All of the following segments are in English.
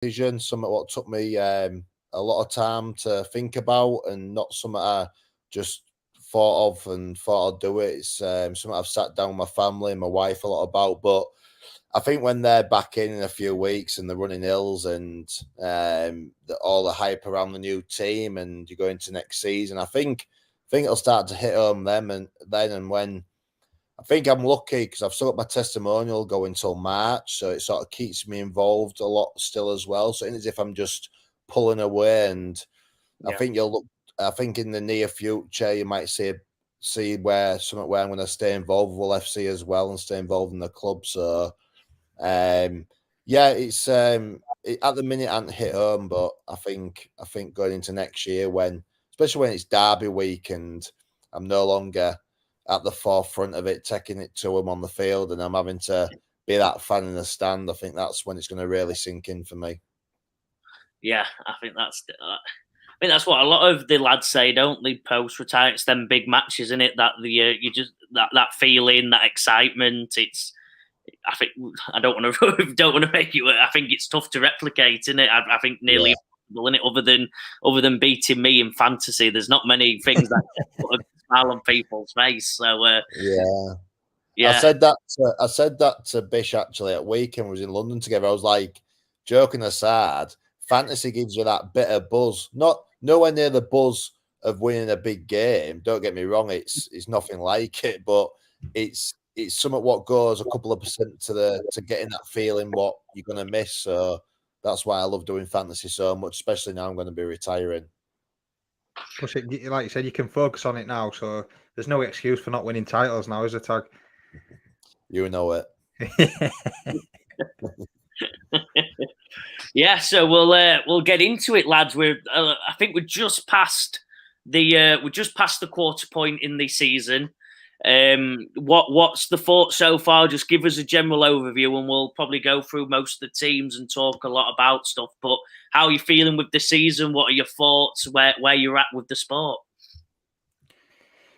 decision, something what took me a lot of time to think about, and not something I just thought of and thought I'd do it. It's something I've sat down with my family and my wife a lot about. But I think when they're back in a few weeks and they're running hills and all the hype around the new team and you go into next season, I think it'll start to hit home them and then and when. I think I'm lucky because I've still got my testimonial going till March, so it sort of keeps me involved a lot still as well. So it's as if I'm just pulling away, and I think you'll look. I think in the near future you might see where I'm going to stay involved with FC as well and stay involved in the club. So it's at the minute I haven't hit home, but I think going into next year especially when it's Derby week and I'm no longer at the forefront of it, taking it to them on the field, and I'm having to be that fan in the stand. I think that's when it's going to really sink in for me. Yeah, I think that's what a lot of the lads say, don't they? Post retire, it's them big matches, isn't it? That you just that feeling, that excitement. I think I don't want to make it. I think it's tough to replicate, isn't it? I think nearly impossible, isn't it? Other than beating me in fantasy, there's not many things that put a smile on people's face. So I said that to Bish actually at weekend. We was in London together. I was like, joking aside, fantasy gives you that bit of buzz. Nowhere near the buzz of winning a big game. Don't get me wrong, it's nothing like it, but it's somewhat what goes a couple of percent to getting that feeling what you're gonna miss. So that's why I love doing fantasy so much, especially now I'm going to be retiring. Plus, like you said, you can focus on it now, so there's no excuse for not winning titles now, is there, Tag? You know it. Yeah, so we'll get into it, lads. I think we're just past the quarter point in the season. What's the thought so far? Just give us a general overview, and we'll probably go through most of the teams and talk a lot about stuff. But how are you feeling with the season? What are your thoughts? Where you're at with the sport?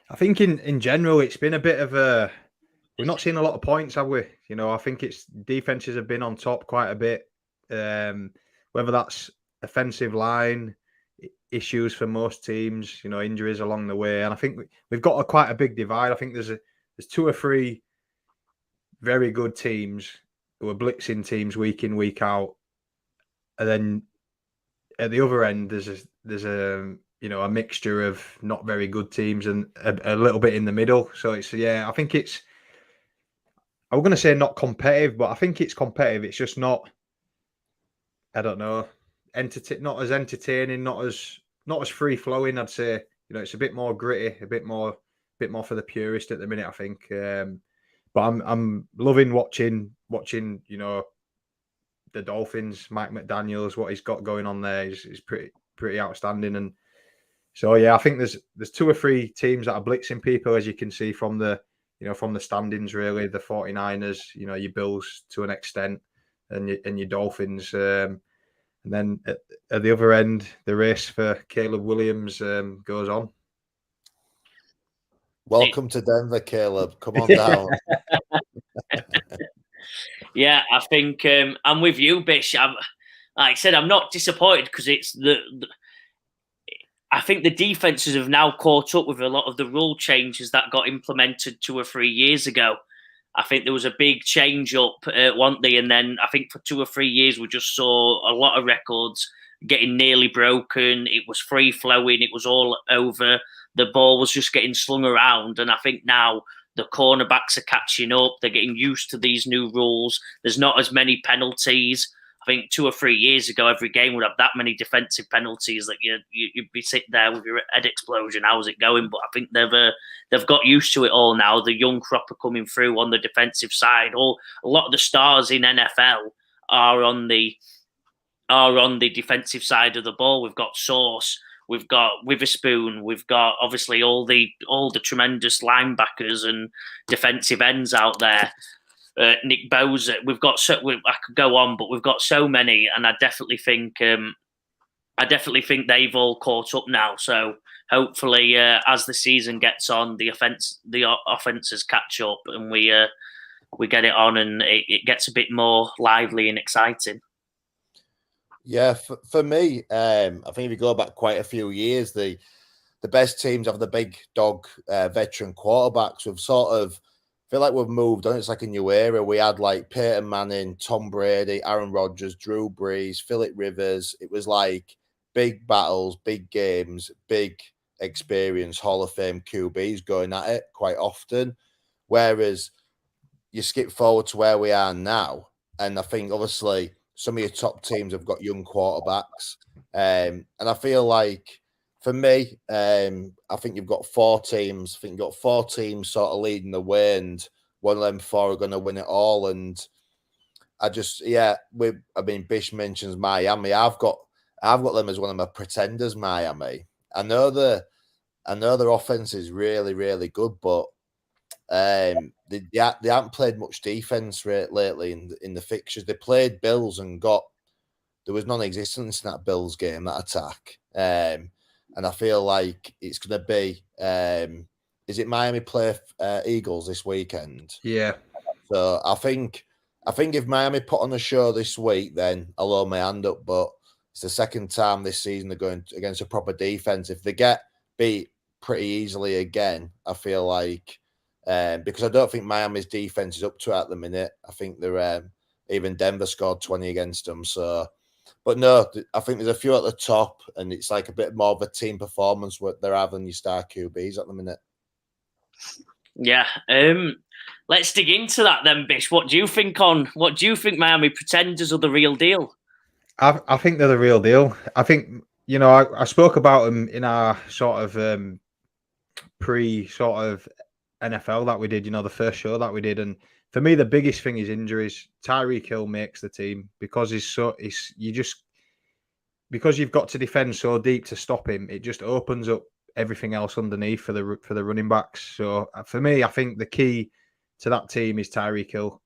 I think in general, it's been a bit of a. We've not seen a lot of points, have we? You know, I think it's defenses have been on top quite a bit. Whether that's offensive line issues for most teams, you know, injuries along the way, and I think we've got quite a big divide. I think there's two or three very good teams who are blitzing teams week in, week out, and then at the other end there's a you know a mixture of not very good teams and a little bit in the middle. So I think it's. I was going to say not competitive, but I think it's competitive. It's just not. I don't know, not as entertaining, not as free flowing. I'd say it's a bit more gritty, a bit more for the purist at the minute. I think, but I'm loving watching the Dolphins. Mike McDaniel's, what he's got going on there is pretty outstanding. And so I think there's two or three teams that are blitzing people, as you can see from the standings. Really, the 49ers, your Bills to an extent, and your Dolphins. And then at the other end, the race for Caleb Williams goes on. Welcome to Denver, Caleb. Come on down. Yeah, I think I'm with you, Bish. Like I said, I'm not disappointed because it's I think the defenses have now caught up with a lot of the rule changes that got implemented 2 or 3 years ago. I think there was a big change up, weren't they? And then I think for 2 or 3 years, we just saw a lot of records getting nearly broken. It was free flowing. It was all over. The ball was just getting slung around. And I think now the cornerbacks are catching up. They're getting used to these new rules. There's not as many penalties. I think 2 or 3 years ago, every game would have that many defensive penalties that you'd be sitting there with your head explosion. How's it going? But I think they've got used to it all now. The young crop are coming through on the defensive side. A lot of the stars in NFL are on the defensive side of the ball. We've got Sauce, we've got Witherspoon, we've got obviously all the tremendous linebackers and defensive ends out there. Nick Bosa, I could go on, but we've got so many, and I definitely think they've all caught up now. So hopefully, as the season gets on, the offenses catch up, and we get it on, and it gets a bit more lively and exciting. Yeah, for me, I think if you go back quite a few years, the best teams have the big dog veteran quarterbacks. We've sort of feel like we've moved on. It's like a new era. We had like Peyton Manning, Tom Brady, Aaron Rodgers, Drew Brees, Philip Rivers. It was like big battles, big games, big experience, Hall of Fame QBs going at it quite often. Whereas you skip forward to where we are now, and I think obviously some of your top teams have got young quarterbacks, and I feel like for me, I think you've got four teams. I think you've got four teams sort of leading the way, and one of them four are going to win it all. And I just, yeah, I mean, Bish mentions Miami. I've got them as one of my pretenders. Miami. I know their offense is really, really good, but they haven't played much defense lately in the fixtures. They played Bills and there was non-existence in that Bills game, that attack. And I feel like it's going to be, is it Miami play Eagles this weekend? Yeah. So I think if Miami put on a show this week, then I'll hold my hand up. But it's the second time this season they're going against a proper defense. If they get beat pretty easily again, I feel like, because I don't think Miami's defense is up to it at the minute. I think they're even Denver scored 20 against them. So, but no, I think there's a few at the top, and it's like a bit more of a team performance what they're having your star QBs at the minute. Yeah. Let's dig into that then, Bish. What do you think Miami Pretenders are the real deal? I think they're the real deal. I think, I spoke about them in our sort of pre sort of NFL that we did, the first show that we did. And for me, the biggest thing is injuries. Tyreek Hill makes the team because because you've got to defend so deep to stop him. It just opens up everything else underneath for the running backs. So for me, I think the key to that team is Tyreek Hill.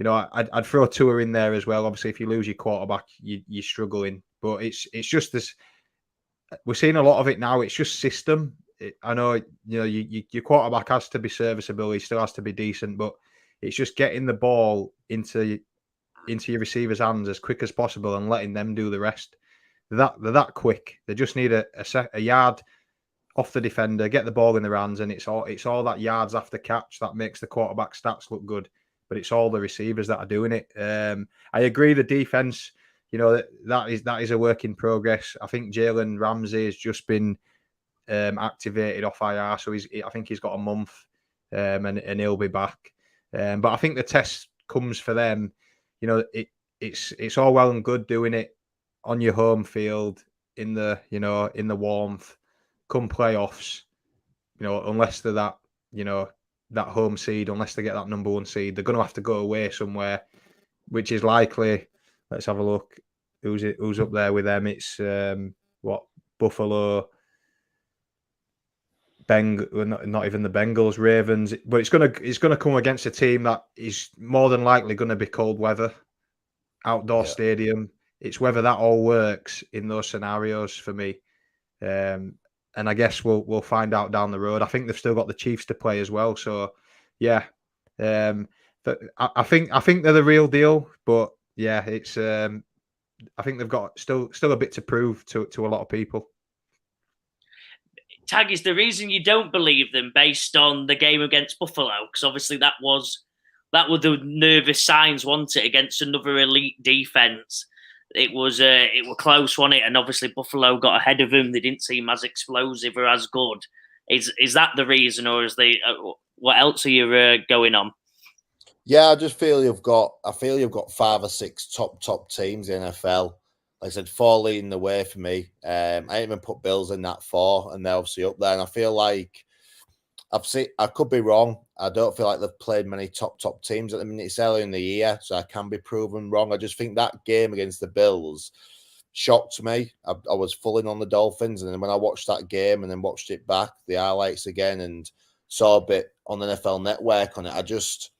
I'd throw Tua in there as well. Obviously, if you lose your quarterback, you're struggling. But it's just this. We're seeing a lot of it now. It's just system. I know, your quarterback has to be serviceable. He still has to be decent, but it's just getting the ball into your receiver's hands as quick as possible and letting them do the rest. They're that quick. They just need a yard off the defender, get the ball in their hands, and it's all that yards after catch that makes the quarterback stats look good. But it's all the receivers that are doing it. I agree. The defense, that is a work in progress. I think Jalen Ramsey has just been activated off IR, so I think he's got a month, and he'll be back. But I think the test comes for them. It's all well and good doing it on your home field in the warmth. Come playoffs, unless they're that home seed, unless they get that number one seed, they're going to have to go away somewhere, which is likely. Let's have a look. Who's up there with them? It's Buffalo, not even the Bengals, Ravens. But it's gonna come against a team that is more than likely going to be cold weather, outdoor stadium. It's whether that all works in those scenarios for me. And I guess we'll find out down the road. I think they've still got the Chiefs to play as well. So, yeah, but I think they're the real deal. But yeah, it's I think they've got still a bit to prove to a lot of people. Tag, is the reason you don't believe them based on the game against Buffalo? Because obviously that were the nervous signs, wasn't it, against another elite defense? It were close, wasn't it? And obviously Buffalo got ahead of them. They didn't seem as explosive or as good. Is that the reason, or is what else are you going on? Yeah, I just feel you've got 5 or 6 top teams in NFL. Like I said, 4 leading the way for me. I didn't even put Bills in that 4, and they're obviously up there. And I feel like I could be wrong. I don't feel like they've played many top teams at the minute. It's early in the year, so I can be proven wrong. I just think that game against the Bills shocked me. I was full in on the Dolphins, and then when I watched that game and then watched it back, the highlights again, and saw a bit on the NFL Network on it, I just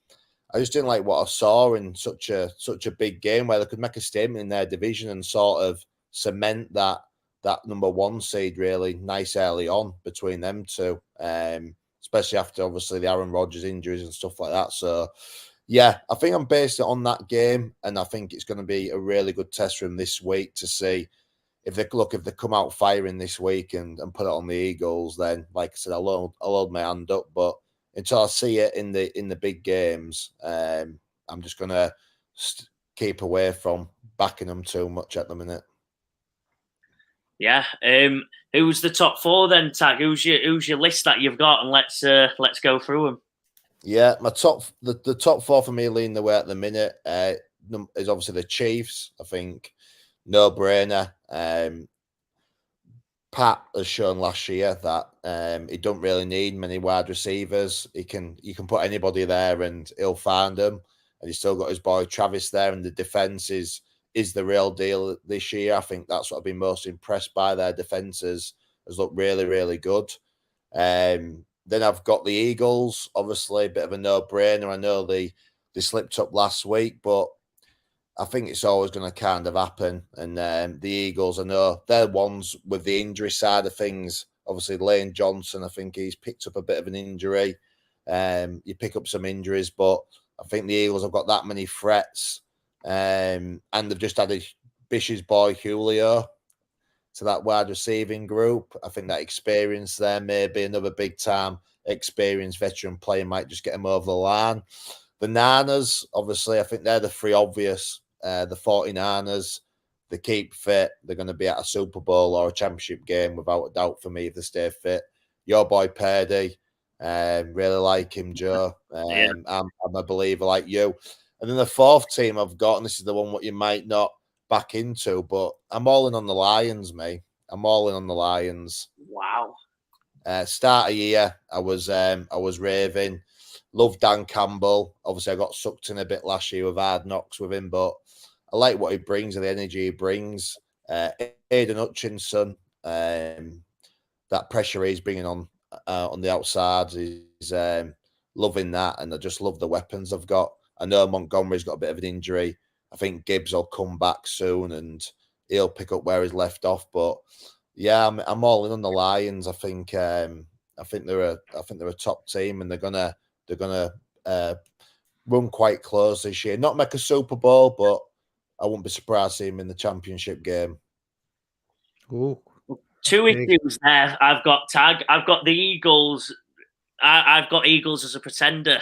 didn't like what I saw in such a big game where they could make a statement in their division and sort of cement that number 1 seed really nice early on between them two. Especially after obviously the Aaron Rodgers injuries and stuff like that. So Yeah, I think I'm based it on that game, and I think it's going to be a really good test for him this week to see if they come out firing this week and put it on the Eagles. Then, like I said, I'll hold my hand up. But until I see it in the big games, I'm just going to keep away from backing them too much at the minute. Yeah. Who's the top 4 then, Tag? Who's your list that you've got? And let's go through them. Yeah, my the top 4 for me leading the way at the minute is obviously the Chiefs. I think no brainer. Pat has shown last year that he don't really need many wide receivers. You can put anybody there and he'll find them. And he's still got his boy Travis there, and the defense is the real deal this year. I think that's what I've been most impressed by. Their defenses has looked really, really good. Then I've got the Eagles, obviously a bit of a no-brainer. I know they slipped up last week, but I think it's always going to kind of happen. And the Eagles, I know they're ones with the injury side of things. Obviously, Lane Johnson, I think he's picked up a bit of an injury. You pick up some injuries, but I think the Eagles have got that many threats. And they've just added Bish's boy, Julio, to that wide receiving group. I think that experience there, maybe another big time experienced veteran player might just get him over the line. The Niners, obviously, I think they're the 3 obvious. The 49ers, they keep fit. They're going to be at a Super Bowl or a championship game without a doubt for me if they stay fit. Your boy Purdy, really like him, Joe. I'm a believer like you. And then the 4th team I've got, and this is the one what you might not back into, but I'm all in on the Lions, mate. I'm all in on the Lions. Wow. Start of year, I was raving. Love Dan Campbell. Obviously, I got sucked in a bit last year with Hard Knocks with him, but I like what he brings and the energy he brings. Aiden Hutchinson, that pressure he's bringing on the outside, is loving that, and I just love the weapons I've got. I know Montgomery's got a bit of an injury. I think Gibbs will come back soon and he'll pick up where he's left off. But yeah, I'm all in on the Lions. I think they're a top team, and they're gonna run quite close this year. Not make a Super Bowl, but I wouldn't be surprised to see him in the championship game. Ooh. 2 issues there. I've got Tag. I've got the Eagles. I've got Eagles as a pretender.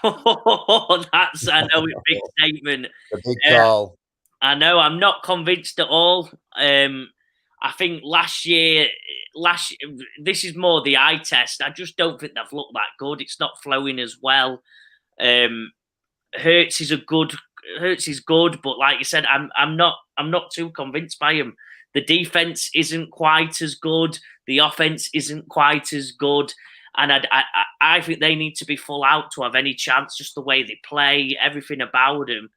That's, I know, a big statement. A big call. I know. I'm not convinced at all. I think last year, this is more the eye test. I just don't think they've looked that good. It's not flowing as well. Hurts is good, but like you said, I'm not too convinced by him. The defense isn't quite as good. The offense isn't quite as good. And I think they need to be full out to have any chance. Just the way they play, everything about them,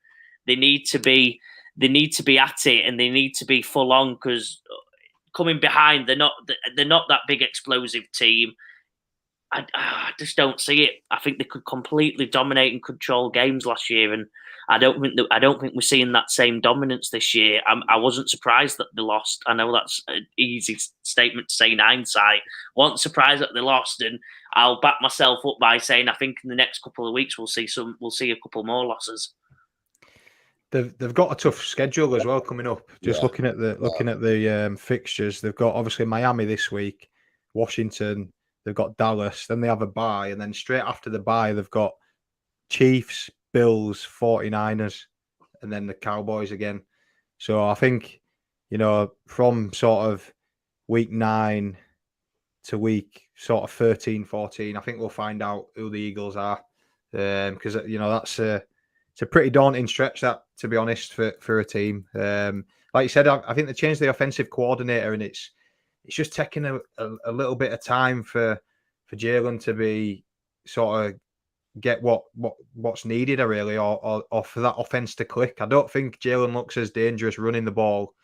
they need to be at it, and they need to be full on, because coming behind, they're not that big explosive team. I just don't see it. I think they could completely dominate and control games last year, and I don't think we're seeing that same dominance this year. I wasn't surprised that they lost. I know that's an easy statement to say in hindsight. Wasn't surprised that they lost, and I'll back myself up by saying I think in the next couple of weeks we'll see a couple more losses. They've got a tough schedule as well coming up. Just looking at the fixtures, they've got obviously Miami this week, Washington. They've got Dallas, then they have a bye, and then straight after the bye, they've got Chiefs, Bills, 49ers, and then the Cowboys again. So I think, from sort of week 9 to week sort of 13, 14, I think we'll find out who the Eagles are. Because, that's it's a pretty daunting stretch, that, to be honest, for a team. Like you said, I think they changed the offensive coordinator, and it's just taking a little bit of time for Jalen to be sort of get what's needed, really, or for that offense to click. I don't think Jalen looks as dangerous running the ball,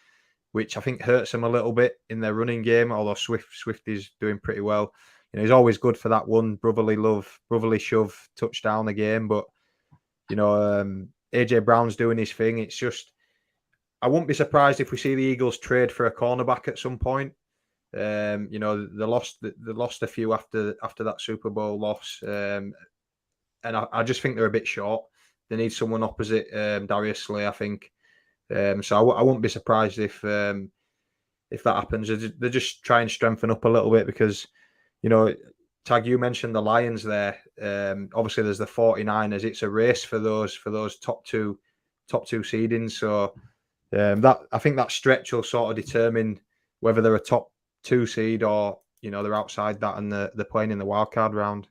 which I think hurts them a little bit in their running game, although Swift is doing pretty well. He's always good for that one brotherly shove touchdown a game, but AJ Brown's doing his thing. It's just, I wouldn't be surprised if we see the Eagles trade for a cornerback at some point. They lost a few after that Super Bowl loss, and and I just think they're a bit short. They need someone opposite Darius Slay, I think. So I wouldn't be surprised if that happens. They just try and strengthen up a little bit because, Tag, you mentioned the Lions there. Obviously, there's the 49ers. It's a race for those top two seedings. So that I think that stretch will sort of determine whether they're a top 2 seed or they're outside that and they're playing in the wildcard round.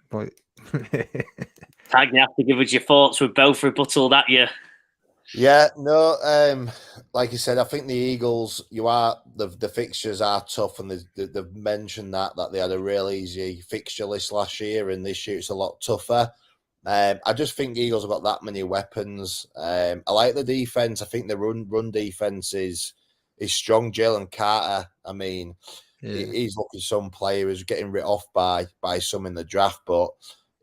But Tag, you have to give us your thoughts. We've both rebutted at you. Yeah, no, like you said, I think the Eagles, the fixtures are tough, and they've mentioned that they had a real easy fixture list last year, and this year it's a lot tougher. I just think the Eagles have got that many weapons. I like the defense. I think the run defense is strong. Jalen Carter, I mean, he's looking some player who's getting written off by some in the draft, but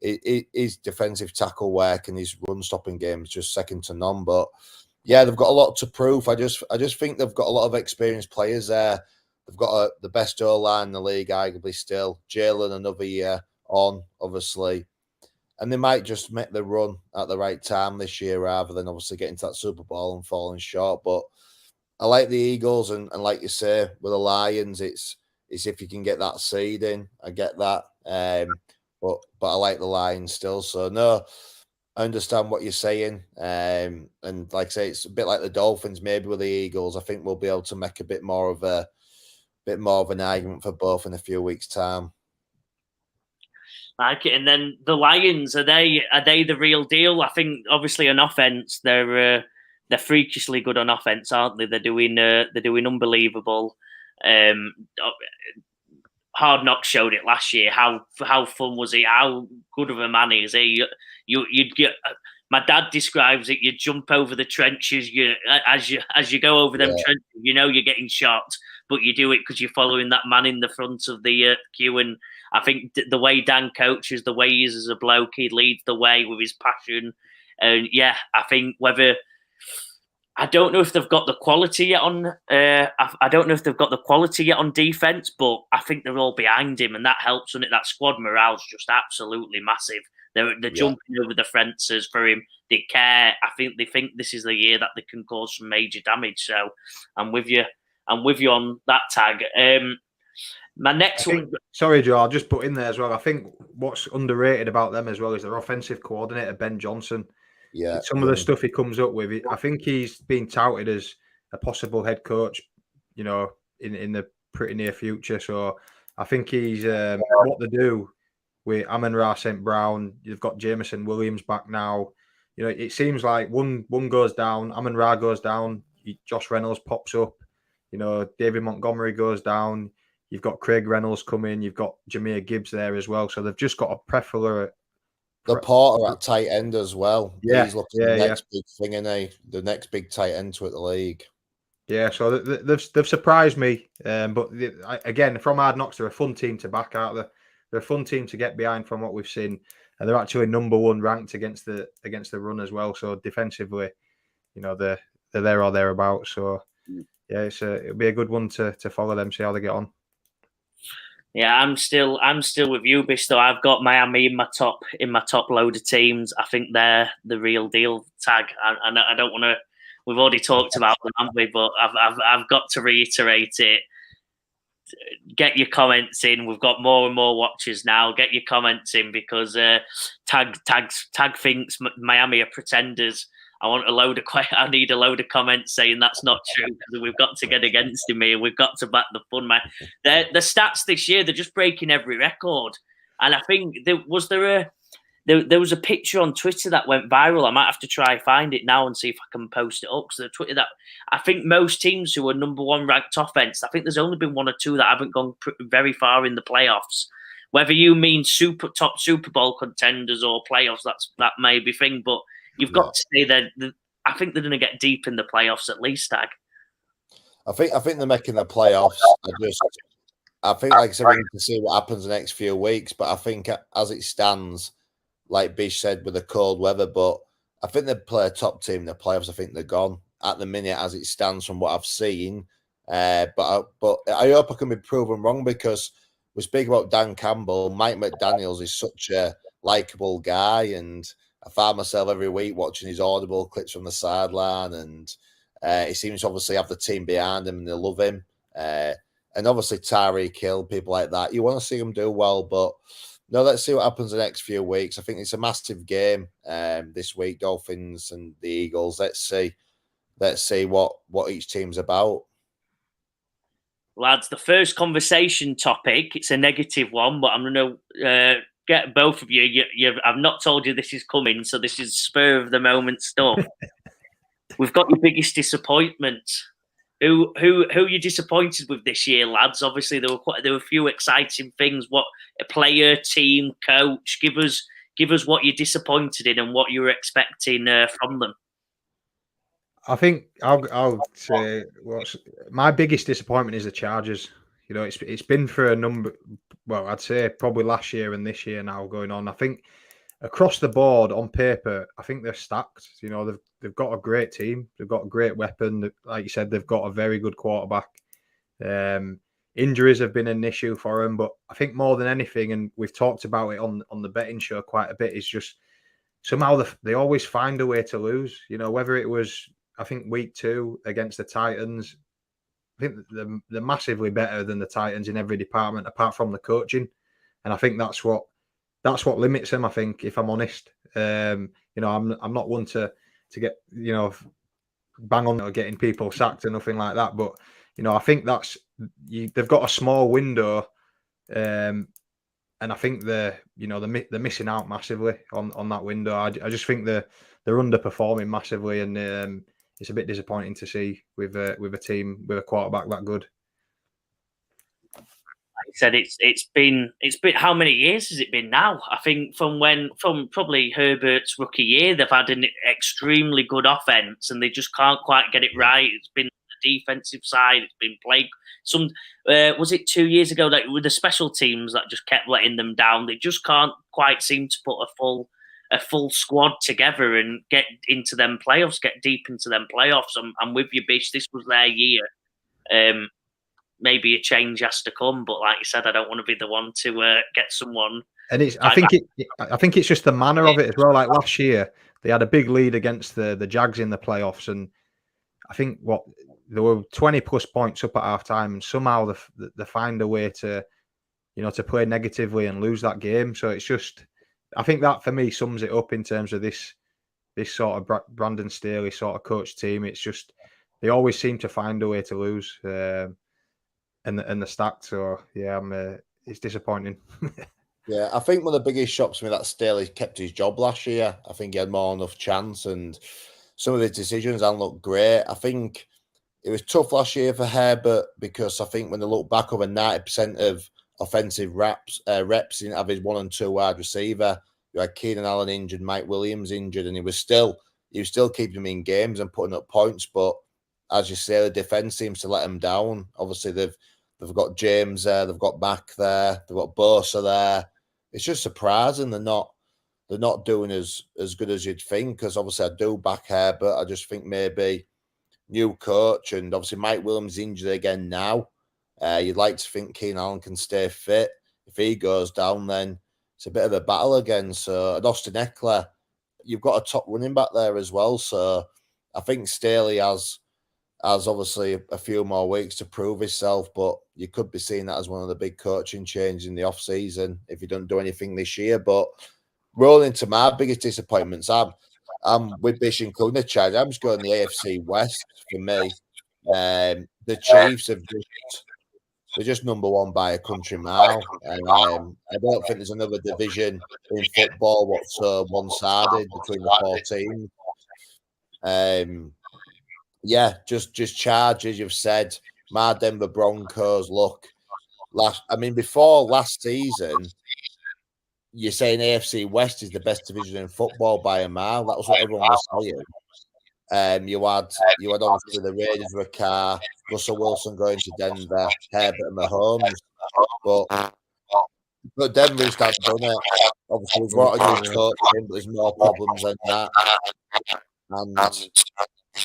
his defensive tackle work and his run stopping game is just second to none. But yeah, they've got a lot to prove. I just think they've got a lot of experienced players there. They've got the best O-line in the league, arguably still. Jalen another year on, obviously. And they might just make the run at the right time this year rather than obviously getting to that Super Bowl and falling short. But I like the Eagles, and like you say, with the Lions, it's if you can get that seed in. I get that. But I like the Lions still. So, no, I understand what you're saying. And like I say, it's a bit like the Dolphins, maybe with the Eagles. I think we'll be able to make a bit more of an argument for both in a few weeks' time. Like it. And then the Lions, are they the real deal? I think obviously on offense, they're freakishly good on offense, aren't they? They're doing unbelievable. Hard Knocks showed it last year. How fun was he? How good of a man is he? You'd get. My dad describes it. You jump over the trenches. As you go over them trenches, you're getting shot, but you do it because you're following that man in the front of the queue. And I think the way Dan coaches, the way he is as a bloke, he leads the way with his passion. And I think I don't know if they've got the quality yet on. I don't know if they've got the quality yet on defense, but I think they're all behind him, and that helps. And that squad morale's just absolutely massive. They're jumping over the fences for him. They care. I think they think this is the year that they can cause some major damage. So I'm with you. On that, Tag. My next one. Sorry, Joe. I'll just put in there as well. I think what's underrated about them as well is their offensive coordinator, Ben Johnson. Yeah, some of the stuff he comes up with, I think he's been touted as a possible head coach, in the pretty near future. So I think he's what they do with Amon-Ra St. Brown. You've got Jameson Williams back now. It seems like one goes down, Amon-Ra goes down, Josh Reynolds pops up. David Montgomery goes down. You've got Craig Reynolds coming. You've got Jahmyr Gibbs there as well. So they've just got a plethora. The Porter at tight end as well. Yeah, he's looking the next big thing, the next big tight end to the league. Yeah, so they've surprised me. But again, from Hard Knocks, they're a fun team to back out. They're a fun team to get behind from what we've seen, and they're actually number 1 ranked against the run as well. So defensively, they're there or thereabouts. So yeah, it'll be a good one to follow them, see how they get on. Yeah, I'm still with you, Bish. Though I've got Miami in my top load of teams. I think they're the real deal, Tag. And I don't want to. We've already talked about them, haven't we? But I've got to reiterate it. Get your comments in. We've got more and more watchers now. Get your comments in because Tag thinks Miami are pretenders. I need a load of comments saying that's not true because we've got to get against him here. We've got to back the fun, man. The stats this year, they're just breaking every record. And I think there was a picture on Twitter that went viral. I might have to try find it now and see if I can post it up. So the Twitter that I think most teams who are number 1 ranked offense, I think there's only been 1 or 2 that haven't gone very far in the playoffs. Whether you mean top Super Bowl contenders or playoffs, that may be thing, but you've got to say that I think they're going to get deep in the playoffs at least, Tag. I think they're making the playoffs. I think, like I said, we need to see what happens the next few weeks. But I think as it stands, like Bish said, with the cold weather, but I think they play a top team in the playoffs. I think they're gone at the minute as it stands from what I've seen. But I hope I can be proven wrong because we speak about Dan Campbell. Mike McDaniels is such a likable guy, and I find myself every week watching his audible clips from the sideline, and he seems to obviously have the team behind him, and they love him. And obviously Tyreek Hill, people like that. You want to see them do well, but no, let's see what happens the next few weeks. I think it's a massive game this week, Dolphins and the Eagles. Let's see what each team's about. Lads, the first conversation topic, it's a negative one, but I'm going to get both of you. I've not told you this is coming, so this is spur of the moment stuff. We've got your biggest disappointment. Who are you disappointed with this year, lads? Obviously, there were a few exciting things. What a player, team, coach. Give us what you're disappointed in and what you were expecting from them. I think I'll say my biggest disappointment is the Chargers. You know, it's been for a number. Well, I'd say probably last year and this year now going on. I think across the board on paper, I think they're stacked. You know, they've got a great team. They've got a great weapon. Like you said, they've got a very good quarterback. Injuries have been an issue for them, but I think more than anything, and we've talked about it on the betting show quite a bit, is just somehow they always find a way to lose. You know, whether it was, I think, week 2 against the Titans, I think they're massively better than the Titans in every department apart from the coaching, and I think that's what limits them. I think, if I'm honest, you know, I'm not one to get, you know, bang on or getting people sacked or nothing like that, but you know, I think they've got a small window, and I think they're missing out massively on that window. I just think they're underperforming massively, and it's a bit disappointing to see with a team with a quarterback that good. Like I said, it's been how many years has it been now? I think from probably Herbert's rookie year, they've had an extremely good offense, and they just can't quite get it right. It's been the defensive side. It's been played. Was it 2 years ago that with the special teams that just kept letting them down? They just can't quite seem to put a full squad together and get into them playoffs, get deep into them playoffs. I'm with you, Bish. This was their year. Maybe a change has to come, but like you said, I don't want to be the one to get someone. And I think it's just the manner of it as well. Like last year, they had a big lead against the Jags in the playoffs, and I think there were 20 plus points up at half time, and somehow they find a way to, you know, to play negatively and lose that game. So it's just, I think that for me sums it up in terms of this sort of Brandon Staley sort of coach team. It's just they always seem to find a way to lose, and the stacked. So yeah, it's disappointing. Yeah, I think one of the biggest shocks to me that Staley kept his job last year. I think he had more than enough chance, and some of his decisions didn't look great. I think it was tough last year for Herbert because I think when they look back, over 90% of offensive reps didn't have his 1 and 2 wide receiver. You had Keenan Allen injured, Mike Williams injured, and he was still keeping him in games and putting up points. But as you say, the defense seems to let him down. Obviously, they've got James there, they've got Mack there, they've got Bosa there. It's just surprising they're not doing as good as you'd think. Because obviously, I do back Herbert. I just think maybe new coach, and obviously Mike Williams injured again now. You'd like to think Keenan Allen can stay fit. If he goes down, then it's a bit of a battle again. So, and Austin Eckler, you've got a top running back there as well. So, I think Staley has obviously a few more weeks to prove himself, but you could be seeing that as one of the big coaching changes in the off-season if you don't do anything this year. But rolling to my biggest disappointments, I'm with Bish including the Chargers. I'm just going the AFC West for me. The Chiefs they're just number one by a country mile. I don't think there's another division in football what's so one-sided between the 4 teams. Yeah, just Chargers. You've said my Denver Broncos. Look, before last season, you're saying AFC West is the best division in football by a mile. That was what everyone was saying. You had obviously the Raiders with a car, Russell Wilson going to Denver, Herbert and Mahomes, but Denver just hasn't done it. Obviously, we've got a new coach in, but there's more problems than that, and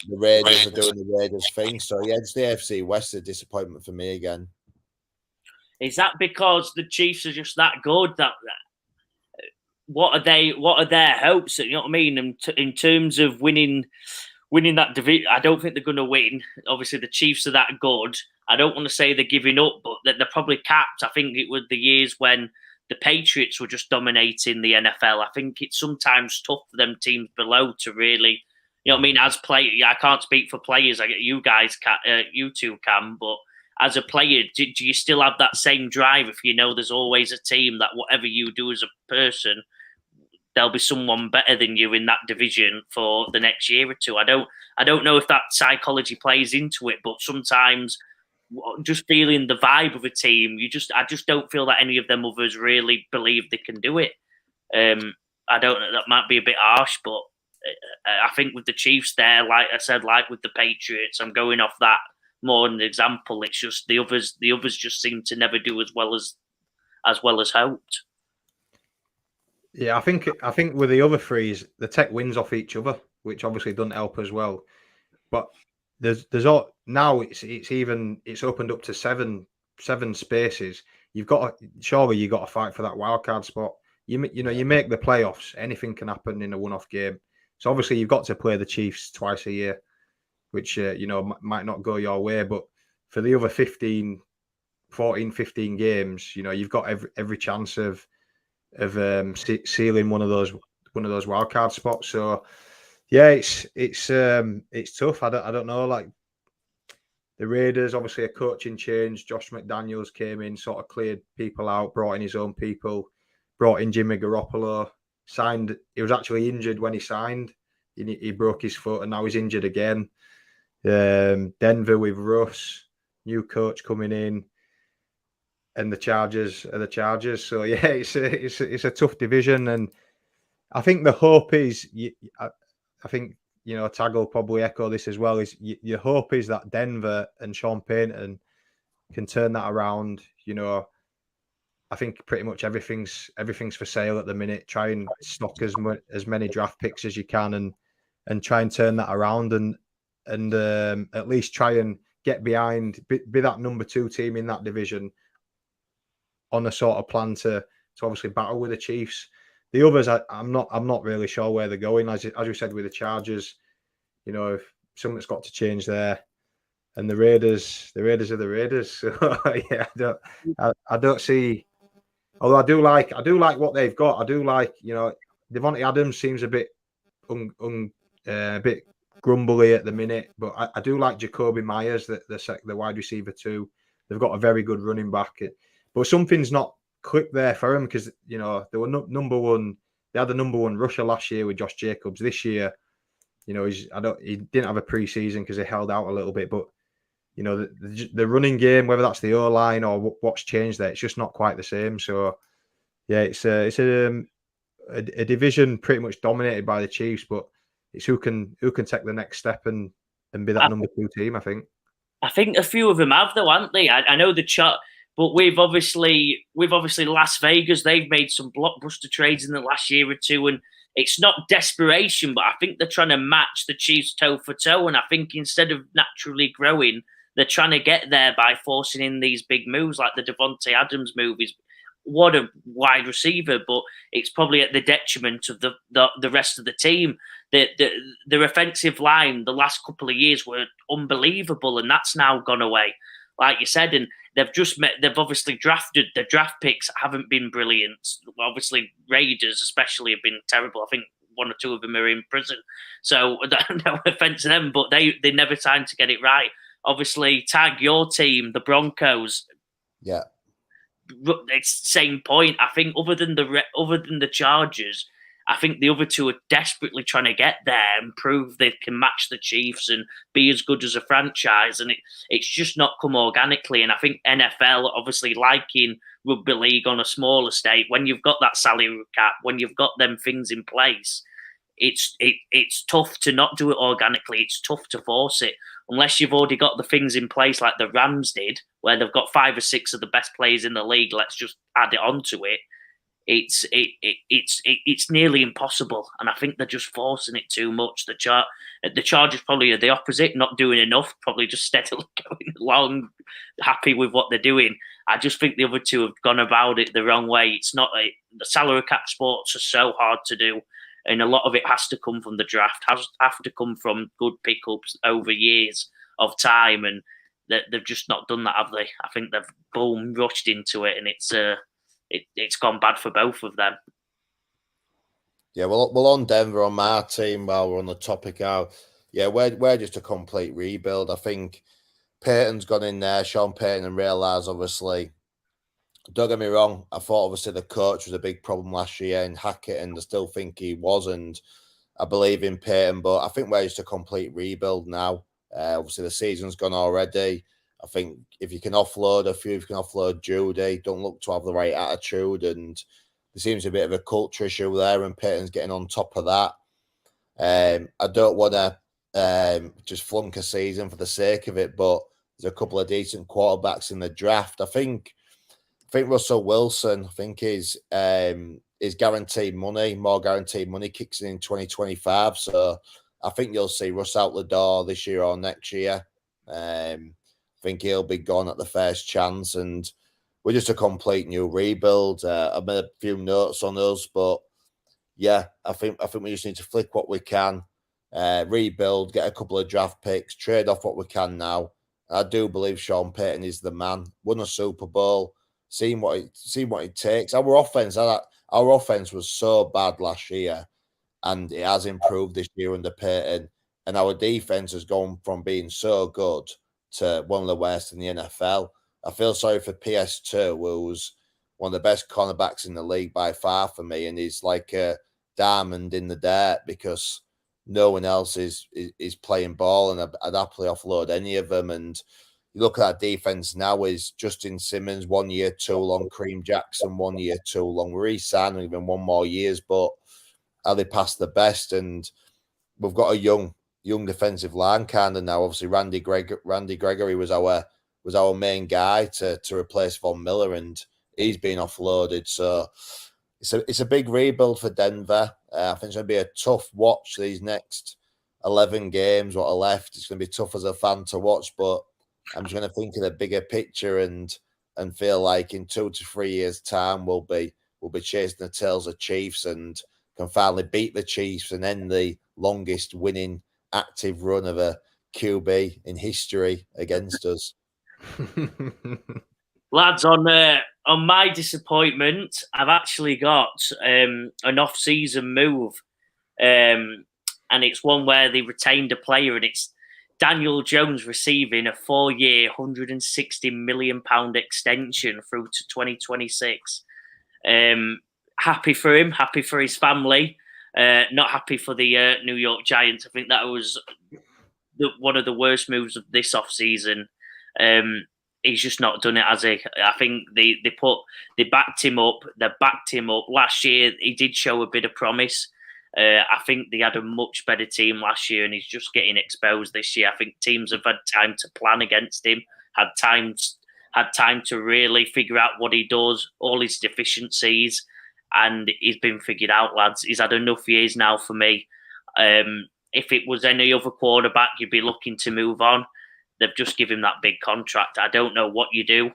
the Raiders are doing the Raiders thing. So yeah, it's the AFC West, a disappointment for me again. Is that because the Chiefs are just that good? That what are they? What are their hopes? You know what I mean? In terms of winning that division, I don't think they're going to win. Obviously, the Chiefs are that good. I don't want to say they're giving up, but they're probably capped. I think it was the years when the Patriots were just dominating the NFL. I think it's sometimes tough for them teams below to really, you know what I mean? As player, I can't speak for players. I get you guys, you two can, but as a player, do you still have that same drive if you know there's always a team that whatever you do as a person, there'll be someone better than you in that division for the next year or two? I don't know if that psychology plays into it, but sometimes just feeling the vibe of a team, I just don't feel that any of them others really believe they can do it. I don't know, that might be a bit harsh, but I think with the Chiefs there, like I said, like with the Patriots, I'm going off that more an example. It's just the others just seem to never do as well as hoped. Yeah, I think with the other threes, the tech wins off each other, which obviously doesn't help as well. But there's all now it's opened up to seven spaces. You've got to fight for that wild card spot. You make the playoffs, anything can happen in a one-off game. So obviously you've got to play the Chiefs twice a year, which might not go your way, but for the other 15 games, you've got every chance of sealing one of those wildcard spots. So yeah, it's tough. I don't know. Like the Raiders, obviously a coaching change. Josh McDaniels came in, sort of cleared people out, brought in his own people, brought in Jimmy Garoppolo. Signed. He was actually injured when he signed. He broke his foot, and now he's injured again. Denver with Russ, new coach coming in, and the Chargers are the Chargers. So yeah, it's a tough division, and I think the hope is, I think Tag will probably echo this as well. Is your hope is that Denver and Sean Payton can turn that around. I think pretty much everything's for sale at the minute. Try and stock as many draft picks as you can, and try and turn that around, and at least try and get behind, be that number 2 team in that division on a sort of plan to obviously battle with the Chiefs. The others, I'm not really sure where they're going. As we said with the Chargers, if something's got to change there, and the Raiders are the Raiders. So yeah, I don't see. Although I do like what they've got. I do like Devontae Adams seems a bit a bit grumbly at the minute, but I do like Jacoby Myers, the wide receiver too. They've got a very good running back, but something's not clicked there for him because they were number one. They had the number 1 rusher last year with Josh Jacobs. This year, he didn't have a preseason because he held out a little bit, but the running game, whether that's the O-line or what's changed there, it's just not quite the same. So yeah, it's a division pretty much dominated by the Chiefs, but it's who can take the next step and be that number 2 team. I think a few of them have though, haven't they? I know the chart, but we've obviously Las Vegas. They've made some blockbuster trades in the last year or two, and it's not desperation, but I think they're trying to match the Chiefs toe for toe. And I think instead of naturally growing, they're trying to get there by forcing in these big moves, like the Devontae Adams move. What a wide receiver, but it's probably at the detriment of the rest of the team. The offensive line the last couple of years were unbelievable, and that's now gone away, like you said. And they've obviously drafted, the draft picks haven't been brilliant. Obviously, Raiders especially have been terrible. I think 1 or 2 of them are in prison. So no offense to them, but they never time to get it right. Obviously, Tag, your team, the Broncos. Yeah. It's the same point. I think other than the Chargers, I think the other 2 are desperately trying to get there and prove they can match the Chiefs and be as good as a franchise. And it's just not come organically. And I think NFL, obviously liking rugby league on a smaller state, when you've got that salary cap, when you've got them things in place, it's tough to not do it organically. It's tough to force it unless you've already got the things in place like the Rams did, where they've got 5 or 6 of the best players in the league. Let's just add it onto it. It's nearly impossible, and I think they're just forcing it too much. The Chargers probably are the opposite, not doing enough, probably just steadily going along, happy with what they're doing. I just think the other two have gone about it the wrong way. It's not like the salary cap sports are so hard to do, and a lot of it has to come from the draft, has to come from good pickups over years of time, and they've just not done that, have they? I think they've boom rushed into it, and it's gone bad for both of them. Yeah, well, on Denver, on my team, while we're on the topic now, yeah, we're just a complete rebuild. I think Payton's gone in there, Sean Payton, and realised, obviously, don't get me wrong, I thought obviously the coach was a big problem last year in Hackett, and I still think he was, and I believe in Payton, but I think we're just a complete rebuild now. Obviously, the season's gone already. I think if you can offload a few, if you can offload Judy, don't look to have the right attitude, and there seems a bit of a culture issue there, and Payton's getting on top of that. I don't want to just flunk a season for the sake of it, but there's a couple of decent quarterbacks in the draft. I think Russell Wilson, is guaranteed money, more guaranteed money kicks in 2025. So I think you'll see Russ out the door this year or next year. I think he'll be gone at the first chance, and we're just a complete new rebuild. I've made a few notes on us, but yeah, I think we just need to flick what we can, rebuild, get a couple of draft picks, trade off what we can now. I do believe Sean Payton is the man. Won a Super Bowl, seeing what it takes. Our offense was so bad last year, and it has improved this year under Payton. And our defense has gone from being so good to one of the worst in the NFL. I feel sorry for PS2, who was one of the best cornerbacks in the league by far for me, and he's like a diamond in the dirt because no one else is playing ball, and I'd happily offload any of them. And you look at that defense now, is Justin Simmons 1 year too long, Kareem Jackson 1 year too long. We're re-signing even 1 more years, but are they past the best? And we've got a young defensive line kind of now. Obviously, Randy Gregory was our main guy to replace Von Miller, and he's been offloaded. So it's a big rebuild for Denver. I think it's going to be a tough watch these next 11 games what are left. It's going to be tough as a fan to watch, but I'm just going to think of the bigger picture and feel like in 2 to 3 years' time we'll be chasing the tails of Chiefs and can finally beat the Chiefs and end the longest winning active run of a QB in history against us. Lads, on my disappointment, I've actually got an off-season move, and it's one where they retained a player, and it's Daniel Jones receiving a 4-year, £160 million extension through to 2026. Happy for him, happy for his family, not happy for the New York Giants. I think that was one of the worst moves of this off-season. He's just not done it, has he? I think they backed him up. They backed him up. Last year, he did show a bit of promise. I think they had a much better team last year, and he's just getting exposed this year. I think teams have had time to plan against him, had time to really figure out what he does, all his deficiencies, and he's been figured out, lads. He's had enough years now for me. If it was any other quarterback, you'd be looking to move on. They've just given him that big contract. I don't know what you do.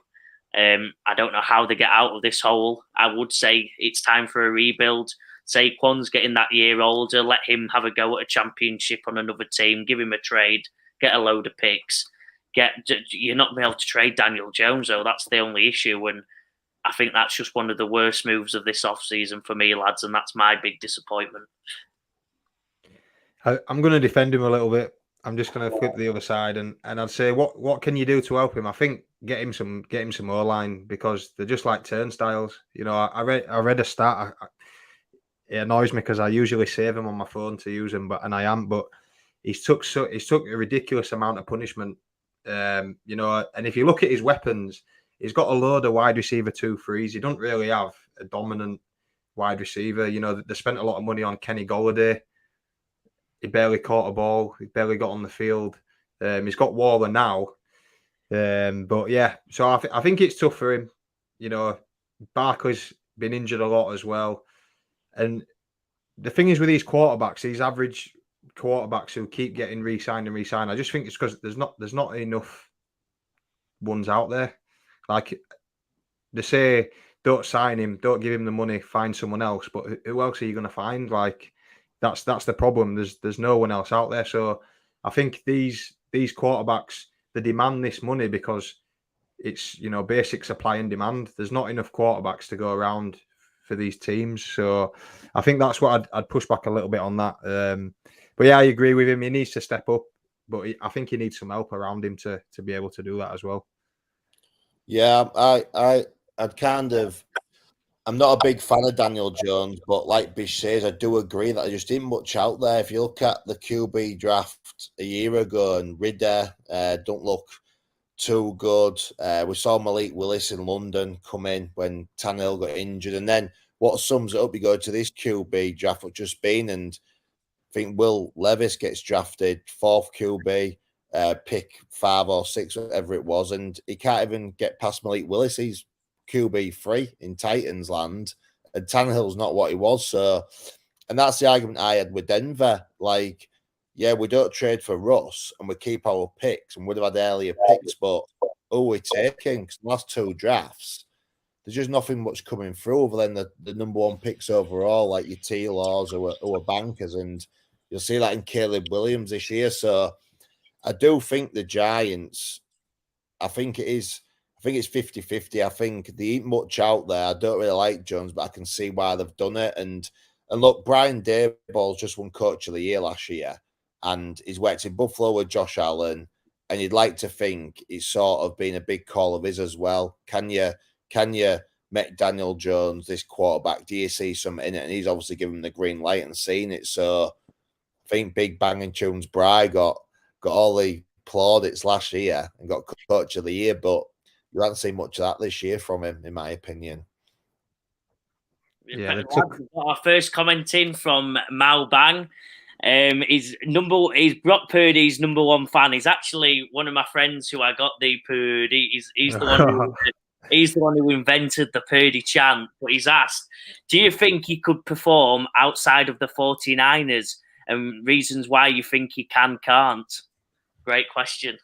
I don't know how they get out of this hole. I would say it's time for a rebuild. Saquon's getting that year older. Let him have a go at a championship on another team. Give him a trade. Get a load of picks. You're not going to be able to trade Daniel Jones, though. That's the only issue. And I think that's just one of the worst moves of this offseason for me, lads. And that's my big disappointment. I'm going to defend him a little bit. I'm just going to flip the other side, and I'd say, what can you do to help him? I think get him some O-line, because they're just like turnstiles. You know, I read a stat. It annoys me because I usually save him on my phone to use him, but he's took a ridiculous amount of punishment. You know, and if you look at his weapons, he's got a load of wide receiver 2-3s. He don't really have a dominant wide receiver. You know, they spent a lot of money on Kenny Golladay. He barely caught a ball. He barely got on the field. He's got Waller now. But yeah, so I think it's tough for him. You know, Barkley's been injured a lot as well. And the thing is with these quarterbacks, these average quarterbacks who keep getting re-signed, I just think it's because there's not enough ones out there. Like, they say don't sign him, don't give him the money, find someone else. But who else are you going to find? Like that's the problem. There's no one else out there. So I think these quarterbacks, they demand this money because it's basic supply and demand. There's not enough quarterbacks to go around for these teams. So I think that's what I'd push back a little bit on that. But yeah, I agree with him. He needs to step up, but I think he needs some help around him to be able to do that as well. Yeah, I'm not a big fan of Daniel Jones, but like Bish says, I do agree that there just isn't much out there. If you look at the QB draft a year ago, and Ridder don't look too good. We saw Malik Willis in London come in when Tannehill got injured, and then what sums it up, you go to this QB draft that's just been, and I think Will Levis gets drafted 4th QB, pick 5 or 6, whatever it was, and he can't even get past Malik Willis. He's QB3 in Titans land, and Tannehill's not what he was. So, and that's the argument I had with Denver. Like, yeah, we don't trade for Russ and we keep our picks, and we'd have had earlier picks, but we're taking, because the last 2 drafts, there's just nothing much coming through other than the number 1 picks overall, like your T-Laws who are bankers, and you'll see that in Caleb Williams this year. So I do think the Giants, I think it's 50-50. I think there ain't much out there. I don't really like Jones, but I can see why they've done it. And look, Brian Daboll's just won Coach of the Year last year, and he's worked in Buffalo with Josh Allen, and you'd like to think it's sort of been a big call of his as well. Can you make Daniel Jones this quarterback? Do you see something in it? And he's obviously given the green light and seen it. So I think Big Bang and Tunes Bry got all the plaudits last year and got Coach of the Year, but you haven't seen much of that this year from him, in my opinion. Yeah, our first comment in from Mal Bang. He's Brock Purdy's number 1 fan. He's actually one of my friends who I got the Purdy. He's the one he's the one who invented the Purdy chant. But he's asked, do you think he could perform outside of the 49ers, and reasons why you think he can't? Great question.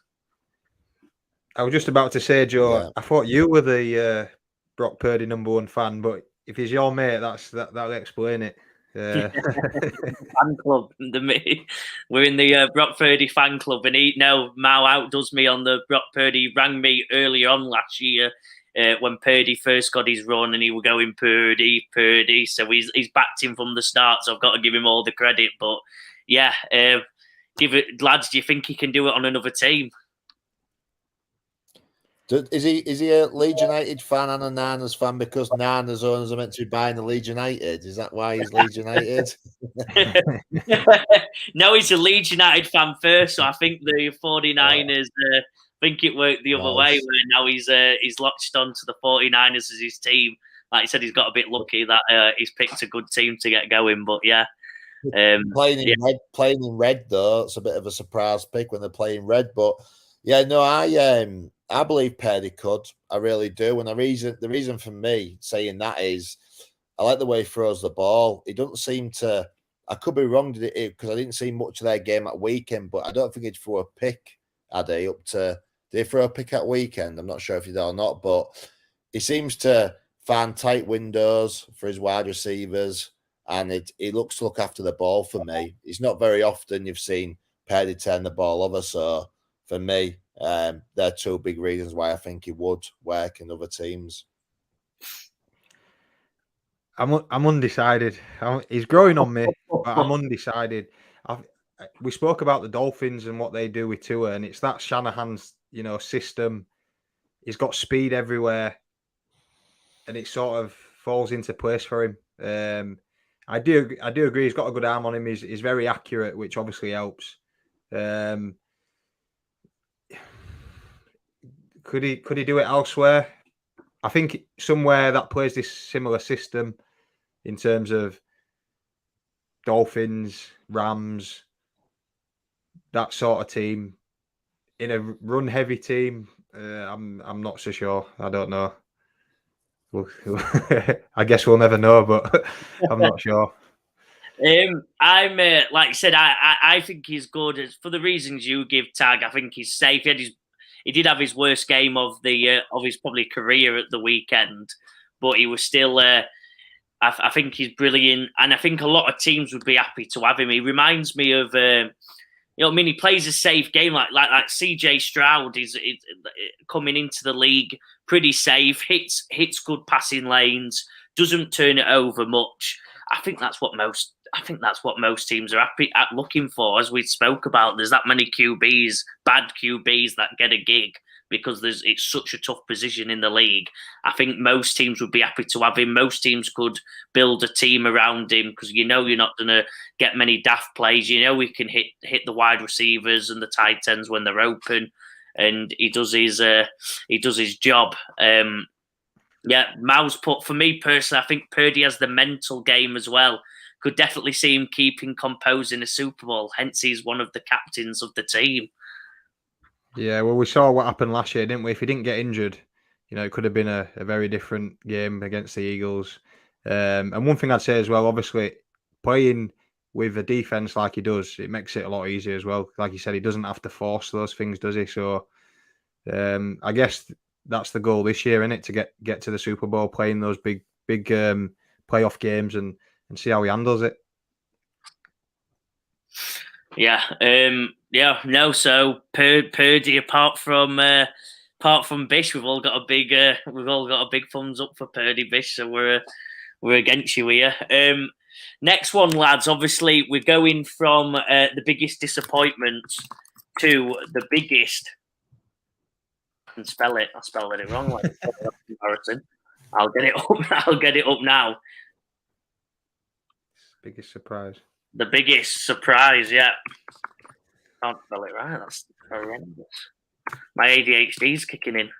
I was just about to say, Joe, yeah. I thought you were the Brock Purdy number 1 fan, but if he's your mate, that'll explain it. Fan club. We're in the Brock Purdy fan club, and Mal outdoes me on the Brock Purdy. He rang me earlier on last year when Purdy first got his run, and he was going Purdy. So he's backed him from the start. So I've got to give him all the credit. But yeah, lads. Do you think he can do it on another team? Is he a Leeds United fan and a Niners fan because Niners owners are meant to be buying the Leeds United? Is that why he's Leeds United? No, he's a Leeds United fan first. So I think the 49ers, I think it worked the other way, where now he's latched on to the 49ers as his team. Like I said, he's got a bit lucky that he's picked a good team to get going. But yeah. Playing in red though, it's a bit of a surprise pick when they're playing red. But yeah, no, I believe Purdy could. I really do. And the reason for me saying that is I like the way he throws the ball. He doesn't seem to. I could be wrong because I didn't see much of their game at weekend, but I don't think he'd throw a pick. Did he throw a pick at weekend? I'm not sure if he did or not, but he seems to find tight windows for his wide receivers, and he looks to look after the ball for me. It's not very often you've seen Purdy turn the ball over, so for me, there are 2 big reasons why I think he would work in other teams. I'm undecided. He's growing on me, but I'm undecided. We spoke about the Dolphins and what they do with Tua, and it's that Shanahan's system. He's got speed everywhere, and it sort of falls into place for him. I do agree. He's got a good arm on him. He's very accurate, which obviously helps. Could he do it elsewhere? I think somewhere that plays this similar system in terms of Dolphins, Rams, that sort of team. In a run-heavy team, I'm not so sure. I don't know. I guess we'll never know, but I'm not sure. I'm like I said, I think he's good for the reasons you give. Tag, I think he's safe. He he did have his worst game of his probably career at the weekend, but he was still. I think he's brilliant, and I think a lot of teams would be happy to have him. He reminds me of, he plays a safe game like CJ Stroud is coming into the league pretty safe, hits good passing lanes, doesn't turn it over much. I think that's what most teams are looking for, as we spoke about. There's that many QBs, bad QBs that get a gig, because it's such a tough position in the league. I think most teams would be happy to have him. Most teams could build a team around him, because you're not going to get many daft plays. We can hit the wide receivers and the tight ends when they're open, and he does his job. Maus put, for me personally, I think Purdy has the mental game as well. Could definitely see him keeping composed in a Super Bowl. Hence, he's one of the captains of the team. Yeah, well, we saw what happened last year, didn't we? If he didn't get injured, it could have been a very different game against the Eagles. And one thing I'd say as well, obviously, playing with a defense like he does, it makes it a lot easier as well. Like you said, he doesn't have to force those things, does he? So I guess that's the goal this year, isn't it? To get to the Super Bowl, playing those big playoff games and see how he handles it. So Purdy, apart from Bish, we've all got a big thumbs up for Purdy, Bish. So we're against you here. Next one, lads. Obviously, we're going from the biggest disappointment to the biggest. I can spell it. I spelled it wrong. Comparison. I'll get it up now. Biggest surprise. The biggest surprise, yeah. Can't spell it right. That's horrendous. My ADHD's kicking in.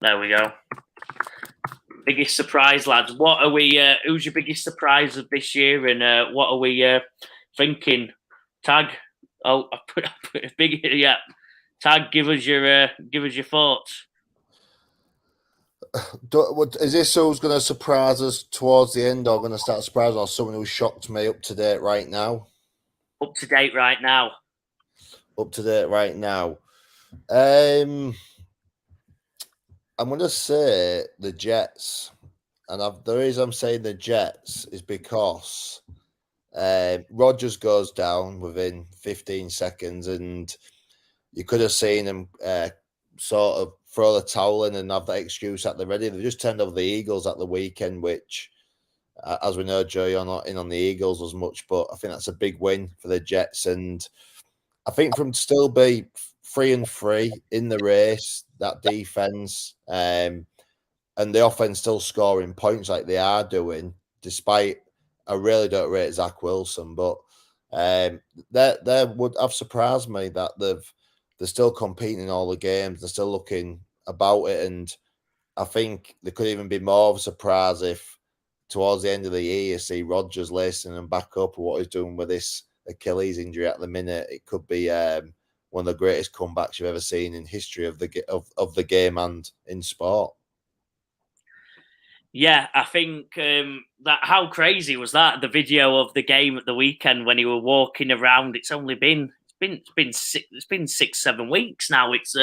There we go. Biggest surprise, lads. What are we? Who's your biggest surprise of this year, and what are we thinking? Tag. Oh, I put a big. Yeah. Tag. Give us your thoughts. Is this who's going to surprise us towards the end, or going to start surprising, or someone who shocked me up to date right now? Up to date right now. I'm going to say the Jets, and the reason I'm saying the Jets is because Rodgers goes down within 15 seconds, and you could have seen him sort of throw the towel in and have that excuse at the ready. They just turned over the Eagles at the weekend, which, as we know, Joe, you're not in on the Eagles as much, but I think that's a big win for the Jets. And I think for them to still be 3-3 in the race, that defense, and the offense still scoring points like they are doing, despite I really don't rate Zach Wilson, but they would have surprised me that they're still competing in all the games. They're still looking about it. And I think there could even be more of a surprise if towards the end of the year you see Rodgers lacing them back up, or what he's doing with this Achilles injury at the minute. It could be one of the greatest comebacks you've ever seen in history of the game and in sport. Yeah, I think that how crazy was that? The video of the game at the weekend when he were walking around. It's been 6-7 weeks now. It's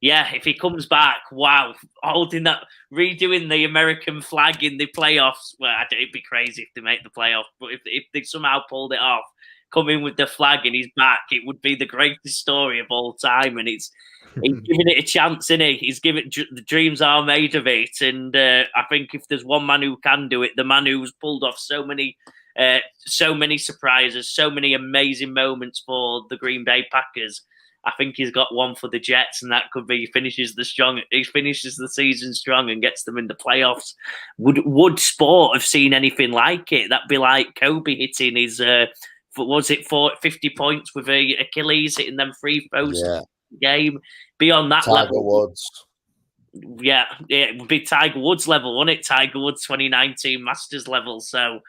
if he comes back, wow, holding that, redoing the American flag in the playoffs. Well, it'd be crazy if they make the playoffs, but if they somehow pulled it off, come in with the flag and he's back, it would be the greatest story of all time. And he's giving it a chance, isn't he? He's giving the dreams are made of it. And I think if there's one man who can do it, the man who's pulled off so many surprises, so many amazing moments for the Green Bay Packers, I think he's got one for the Jets, and that could be he finishes the season strong and gets them in the playoffs. Would sport have seen anything like it? That'd be like Kobe hitting his 50 points with a Achilles, hitting them free throws game. Beyond that Tiger level, Woods. Yeah, it would be Tiger Woods level, wouldn't it? Tiger Woods 2019 Masters level. So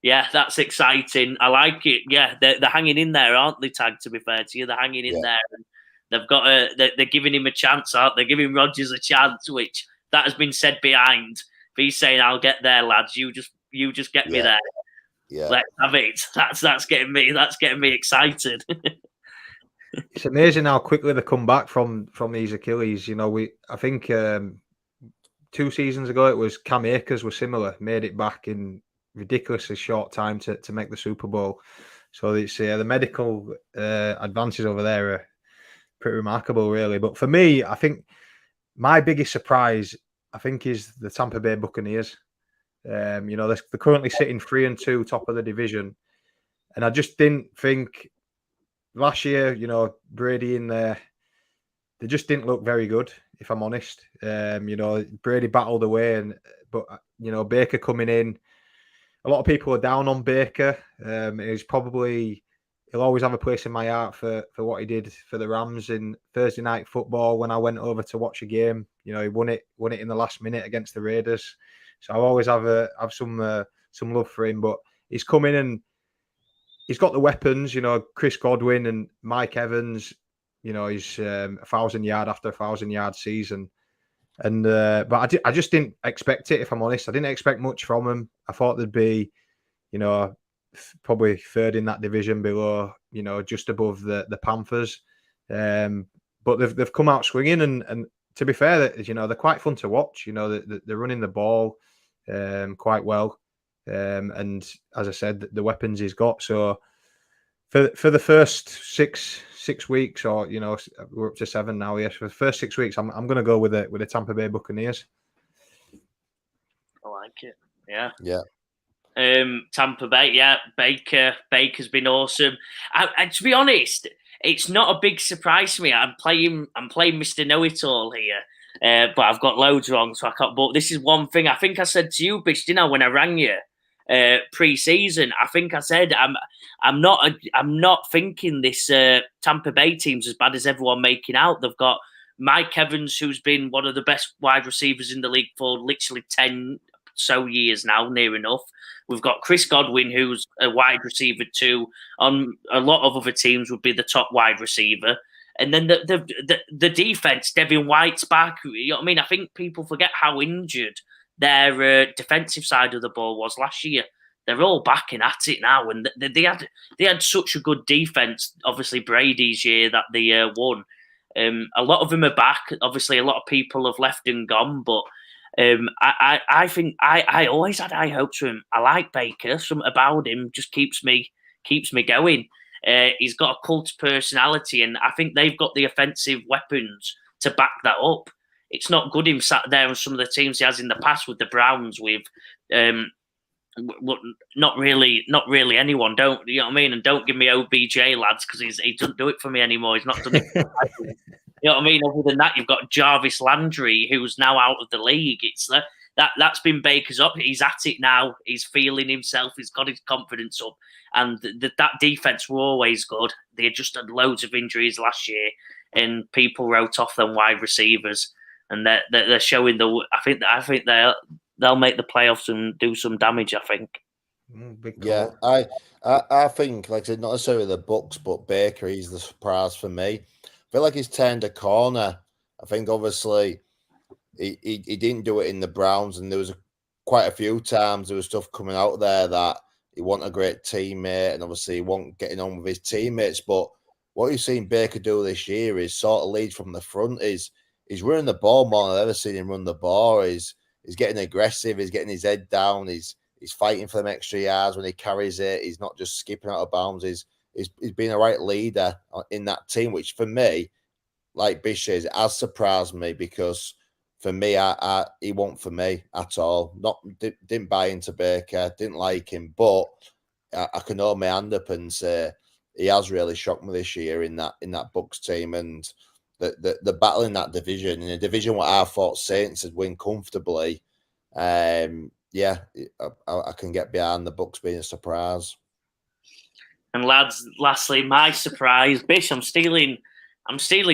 yeah, that's exciting. I like it. Yeah, they're hanging in there, aren't they, Tag, to be fair to you? They're hanging in there. And they've got they're giving him a chance, aren't they? Giving Rodgers a chance, which that has been said behind. But he's saying, I'll get there, lads. You just get me there. Yeah. Let's have it. That's getting me excited. It's amazing how quickly they come back from these Achilles. You know, I think 2 seasons ago it was Cam Akers was similar, made it back in ridiculously short time to make the Super Bowl. So it's the medical advances over there are pretty remarkable, really. But for me, I think my biggest surprise, I think, is the Tampa Bay Buccaneers. You know, they're currently sitting 3-2, top of the division, and I just didn't think last year, you know, Brady in there, they just didn't look very good, if I'm honest. You know, Brady battled away, but you know, Baker coming in, a lot of people are down on Baker. He'll always have a place in my heart for what he did for the Rams in Thursday night football when I went over to watch a game. You know, he won it in the last minute against the Raiders. So I always have some love for him. But he's come in and he's got the weapons. You know, Chris Godwin and Mike Evans. You know, he's 1,000-yard after 1,000-yard season. And but I just didn't expect it, if I'm honest. I didn't expect much from him. I thought they'd be, you know, probably third in that division below, you know, just above the Panthers. But they've come out swinging, and to be fair, you know, they're quite fun to watch. You know, they're running the ball quite well, and as I said, the weapons he's got. So for the first six weeks, or you know, we're up to 7 now. Yes, for the first 6 weeks, I'm going to go with the Tampa Bay Buccaneers. I like it. Yeah. Yeah. Tampa Bay, yeah, Baker's been awesome. And to be honest, it's not a big surprise to me. I'm playing Mr. Know-It-All here, but I've got loads wrong, so I can't. But this is one thing I think I said to you, Bish, didn't I, when I rang you pre-season? I think I said I'm not thinking this Tampa Bay team's as bad as everyone making out. They've got Mike Evans, who's been one of the best wide receivers in the league for literally 10 so years now, near enough. We've got Chris Godwin, who's a wide receiver too. On a lot of other teams would be the top wide receiver. And then the defense, Devin White's back. You know what I mean? I think people forget how injured their defensive side of the ball was last year. They're all backing at it now, and they had such a good defense. Obviously, Brady's year that they won. A lot of them are back. Obviously, a lot of people have left and gone, but I think I always had high hopes for him. I like Baker. Something about him just keeps me going. He's got a cult personality, and I think they've got the offensive weapons to back that up. It's not good him sat there on some of the teams he has in the past with the Browns with not really anyone. Don't you know what I mean? And don't give me OBJ, lads, because he doesn't do it for me anymore. He's not done it. You know what I mean? Other than that, you've got Jarvis Landry, who's now out of the league. It's that's been Baker's up. He's at it now. He's feeling himself. He's got his confidence up. And that defense were always good. They just had loads of injuries last year, and people wrote off them wide receivers. And they're showing I think they'll make the playoffs and do some damage. I think. Yeah, I think, like I said, not necessarily the Bucs, but Baker, he's the surprise for me. I feel like he's turned a corner. I think obviously he didn't do it in the Browns, and there was quite a few times there was stuff coming out there that he wasn't a great teammate, and obviously he wasn't getting on with his teammates. But what you've seen Baker do this year is sort of lead from the front. He's running the ball more than I've ever seen him run the ball. He's getting aggressive. He's getting his head down. He's fighting for them extra yards when he carries it. He's not just skipping out of bounds. He's been a right leader in that team, which for me, like Bish says, it has surprised me because for me, he wasn't for me at all. Didn't buy into Baker, didn't like him, but I can hold my hand up and say he has really shocked me this year in that Bucs team, and the battle in that division, in a division what I thought Saints would win comfortably. Yeah, I can get behind the Bucs being a surprise. And lads, lastly, my surprise, Bish, I'm stealing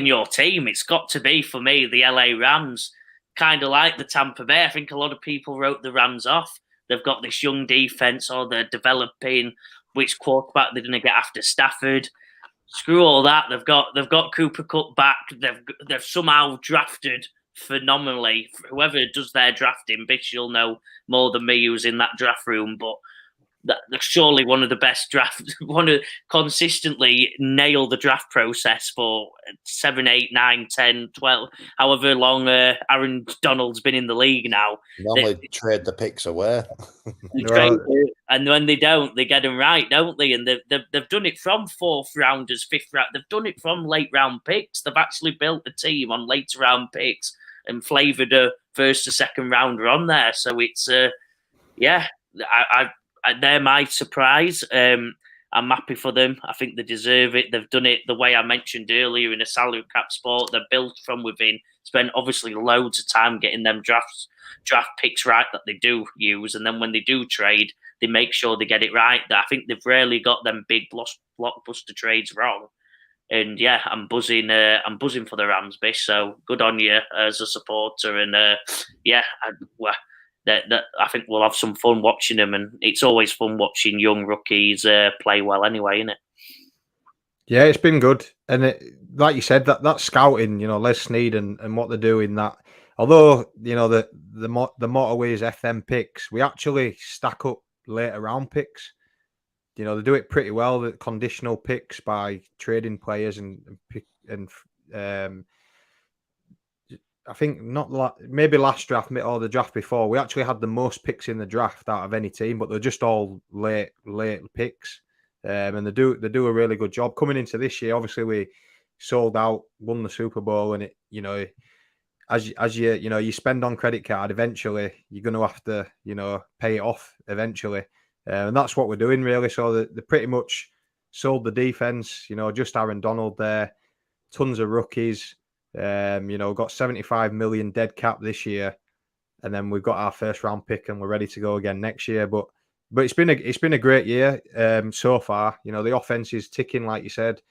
your team. It's got to be for me the LA Rams. Kind of like the Tampa Bay. I think a lot of people wrote the Rams off. They've got this young defense, or they're developing which quarterback they're going to get after Stafford. Screw all that. They've got Cooper Kupp back. They've somehow drafted phenomenally. Whoever does their drafting, Bish, you'll know more than me who's in that draft room. But surely one of the best drafts, consistently nail the draft process for 7, 8, 9, 10, 12, however long Aaron Donald's been in the league now. Normally trade the picks away. And when they don't, they get them right, don't they? And they've done it from 4th rounders, 5th round. They've done it from late round picks. They've actually built a team on later round picks and flavoured a 1st or 2nd rounder on there. So it's they're my surprise. I'm happy for them. I think they deserve it. They've done it the way I mentioned earlier in a salary cap sport. They're built from within. Spent obviously loads of time getting them draft picks right that they do use, and then when they do trade, they make sure they get it right. I think they've rarely got them big blockbuster trades wrong. And yeah, I'm buzzing for the Rams, Bish. So good on you as a supporter. And I think we'll have some fun watching them, and it's always fun watching young rookies play well anyway, isn't it? Yeah, it's been good. And like you said, that scouting, Les Snead and what they're doing, that although, the motto is FM picks, we actually stack up later round picks. They do it pretty well, the conditional picks by trading players and I think maybe last draft or the draft before, we actually had the most picks in the draft out of any team, but they're just all late picks, and they do a really good job coming into this year. Obviously, we sold out, won the Super Bowl, and it as you spend on credit card, eventually you're going to have to pay it off eventually, and that's what we're doing really. So they pretty much sold the defense, just Aaron Donald there, tons of rookies. Got 75 million dead cap this year, and then we've got our 1st round pick, and we're ready to go again next year. But it's been a great year so far. The offense is ticking, like you said,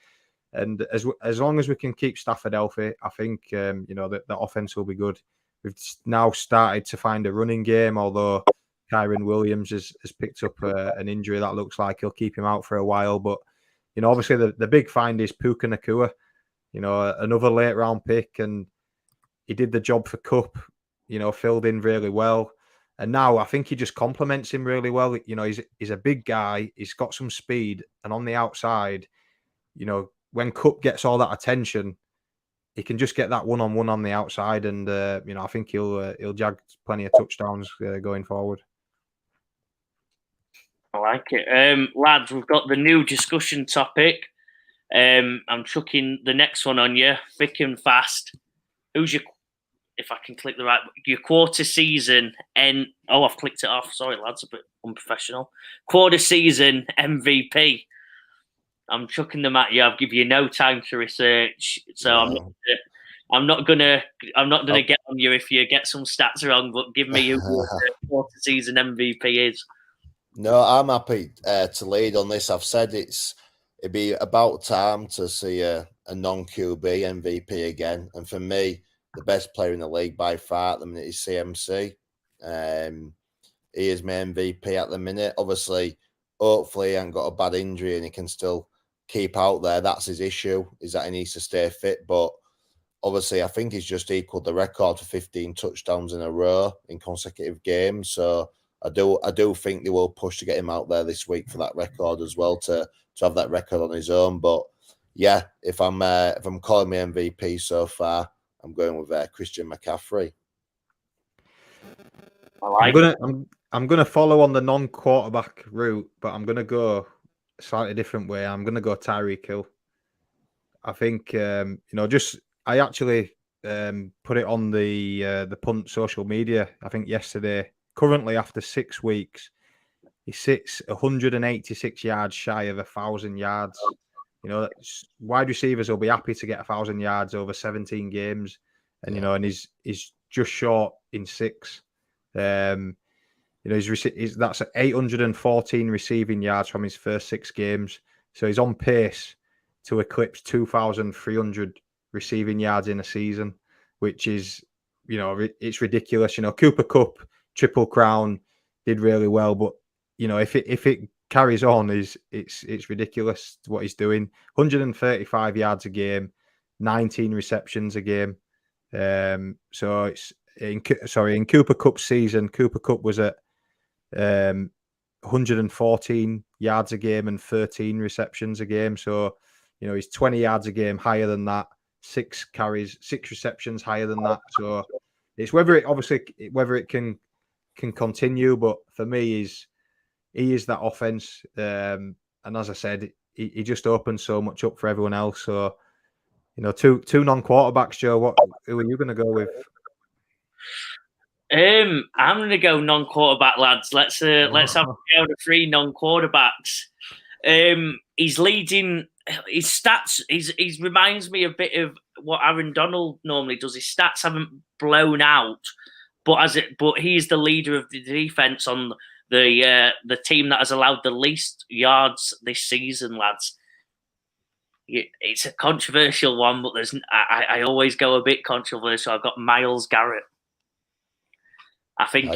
and as long as we can keep Stafford healthy, I think the offense will be good. We've now started to find a running game, although Kyron Williams has picked up an injury that looks like he'll keep him out for a while. But obviously the big find is Puka Nacua. Another late round pick, and he did the job for Cup, filled in really well. And now I think he just complements him really well. He's a big guy, he's got some speed, and on the outside, when Cup gets all that attention, he can just get that one-on-one on the outside, and I think he'll jag plenty of touchdowns going forward. I like it. Lads, we've got the new discussion topic. I'm chucking the next one on you, thick and fast. Who's if I can click your quarter season I've clicked it off. Sorry, lads, a bit unprofessional. Quarter season MVP. I'm chucking them at you. I'll give you no time to research, so I'm not gonna get on you if you get some stats wrong. But give me who your quarter season MVP is. No, I'm happy to lead on this. I've said it'd be about time to see a non-QB MVP again. And for me, the best player in the league by far at the minute is CMC. He is my MVP at the minute. Obviously, hopefully he hasn't got a bad injury and he can still keep out there. That's his issue, is that he needs to stay fit. But obviously, I think he's just equaled the record for 15 touchdowns in a row in consecutive games. So I do think they will push to get him out there this week for that record as well, to have that record on his own. But yeah, if I'm calling me MVP so far, I'm going with Christian McCaffrey. I'm gonna follow on the non-quarterback route, but I'm gonna go a slightly different way. I'm gonna go Tyreek Hill. I think I actually put it on the Punt social media, I think yesterday. Currently, after 6 weeks, he sits 186 yards shy of 1,000 yards. Wide receivers will be happy to get 1,000 yards over 17 games, and and he's just short in 6. That's 814 receiving yards from his first 6 games, so he's on pace to eclipse 2,300 receiving yards in a season, which is, it's ridiculous. Cooper Kupp, Triple Crown, did really well, but if it carries on, it's ridiculous what he's doing. 135 yards a game, 19 receptions a game. So it's in Cooper Kupp's season. Cooper Kupp was at 114 yards a game and 13 receptions a game. So, he's 20 yards a game higher than that, 6 carries, 6 receptions higher than that. So it's whether it can continue. But for me, he is that offense. And as I said, he just opens so much up for everyone else. So, two non-quarterbacks, Joe. Who are you going to go with? I'm going to go non-quarterback, lads. Let's have the 3 non-quarterbacks. He's leading. His stats. He reminds me a bit of what Aaron Donald normally does. His stats haven't blown out, but he's the leader of the defense on the team that has allowed the least yards this season, lads. It's a controversial one, but I always go a bit controversial. I've got Myles Garrett. I think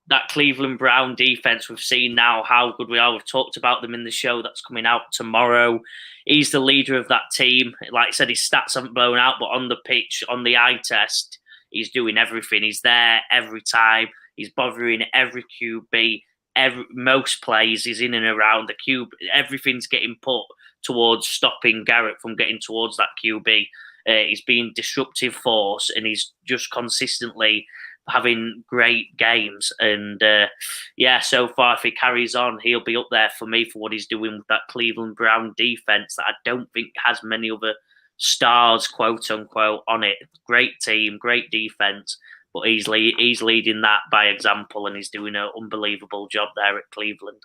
that Cleveland Brown defense. We've seen now how good we are. We've talked about them in the show that's coming out tomorrow. He's the leader of that team. Like I said, his stats haven't blown out, but on the pitch, on the eye test, he's doing everything. He's there every time. He's bothering every QB. Most plays, he's in and around the QB. Everything's getting put towards stopping Garrett from getting towards that QB. He's being disruptive force, and he's just consistently having great games. And so far, if he carries on, he'll be up there for me for what he's doing with that Cleveland Brown defense that I don't think has many other stars, quote unquote, on it. Great team, great defense, but he's leading that by example, and he's doing an unbelievable job there at Cleveland.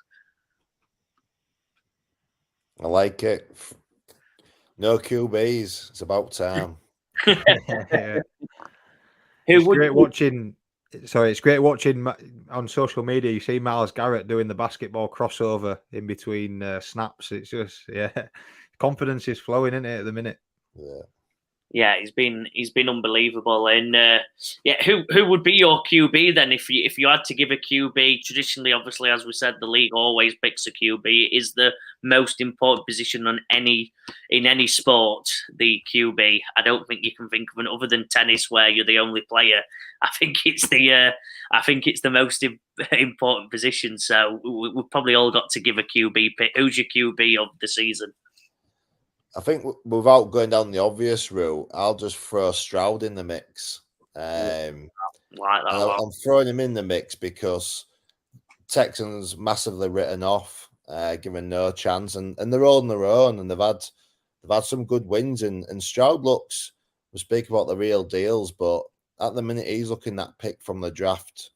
I like it. No QBs. It's about time. Yeah. It's great watching on social media. You see Myles Garrett doing the basketball crossover in between snaps. It's just, confidence is flowing, isn't it, at the minute? Yeah, he's been unbelievable. And who would be your QB then if you had to give a QB? Traditionally, obviously, as we said, the league always picks a QB. It is the most important position in any sport. The QB. I don't think you can think of an other than tennis where you're the only player. I think it's the most important position. So we've probably all got to give a QB pick. Who's your QB of the season? I think without going down the obvious route, I'll just throw Stroud in the mix. I'm throwing him in the mix because Texans massively written off, given no chance, and they're all on their own, and they've had some good wins. And Stroud looks, we speak about the real deals, but at the minute he's looking that pick from the draft,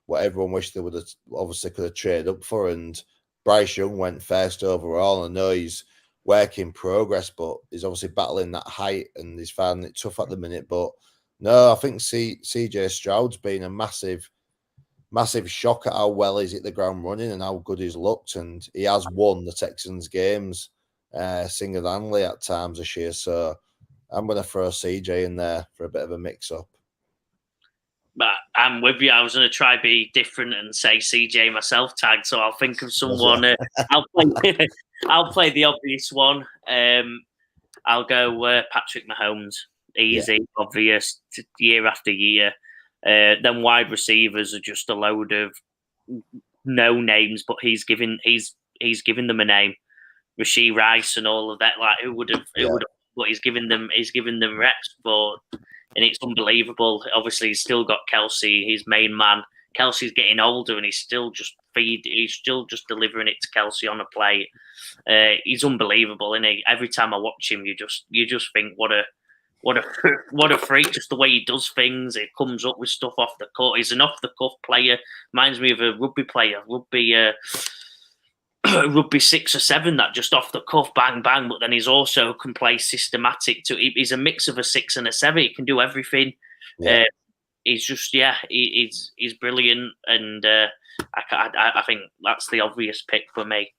what everyone wished they would have obviously could have traded up for. And Bryce Young went first overall. I know he's work in progress, but he's obviously battling that height and he's finding it tough at the minute. But no, I think CJ Stroud's been a massive shock at how well he's hit the ground running and how good he's looked. And he has won the Texans games single-handedly at times this year. So I'm going to throw CJ in there for a bit of a mix-up. But I'm with you. I was going to try be different and say CJ myself tag. So I'll think of someone. I'll play the obvious one. I'll go Patrick Mahomes. Easy, obvious, year after year. Then wide receivers are just a load of no names, but he's given them a name. Rashee Rice and all of that. Like who would have? But he's given them reps for. And it's unbelievable. Obviously, he's still got Kelsey, his main man. Kelsey's getting older, and he's still just delivering it to Kelsey on a plate. He's unbelievable, isn't he? Every time I watch him, you just think what a freak. Just the way he does things. He comes up with stuff off the cuff. He's an off the cuff player. Reminds me of a rugby player. Rugby 6 or 7 that just off the cuff, bang, bang. But then he's also can play systematic too. He's a mix of a 6 and a 7. He can do everything. Yeah. He's just, he's brilliant. And I think that's the obvious pick for me.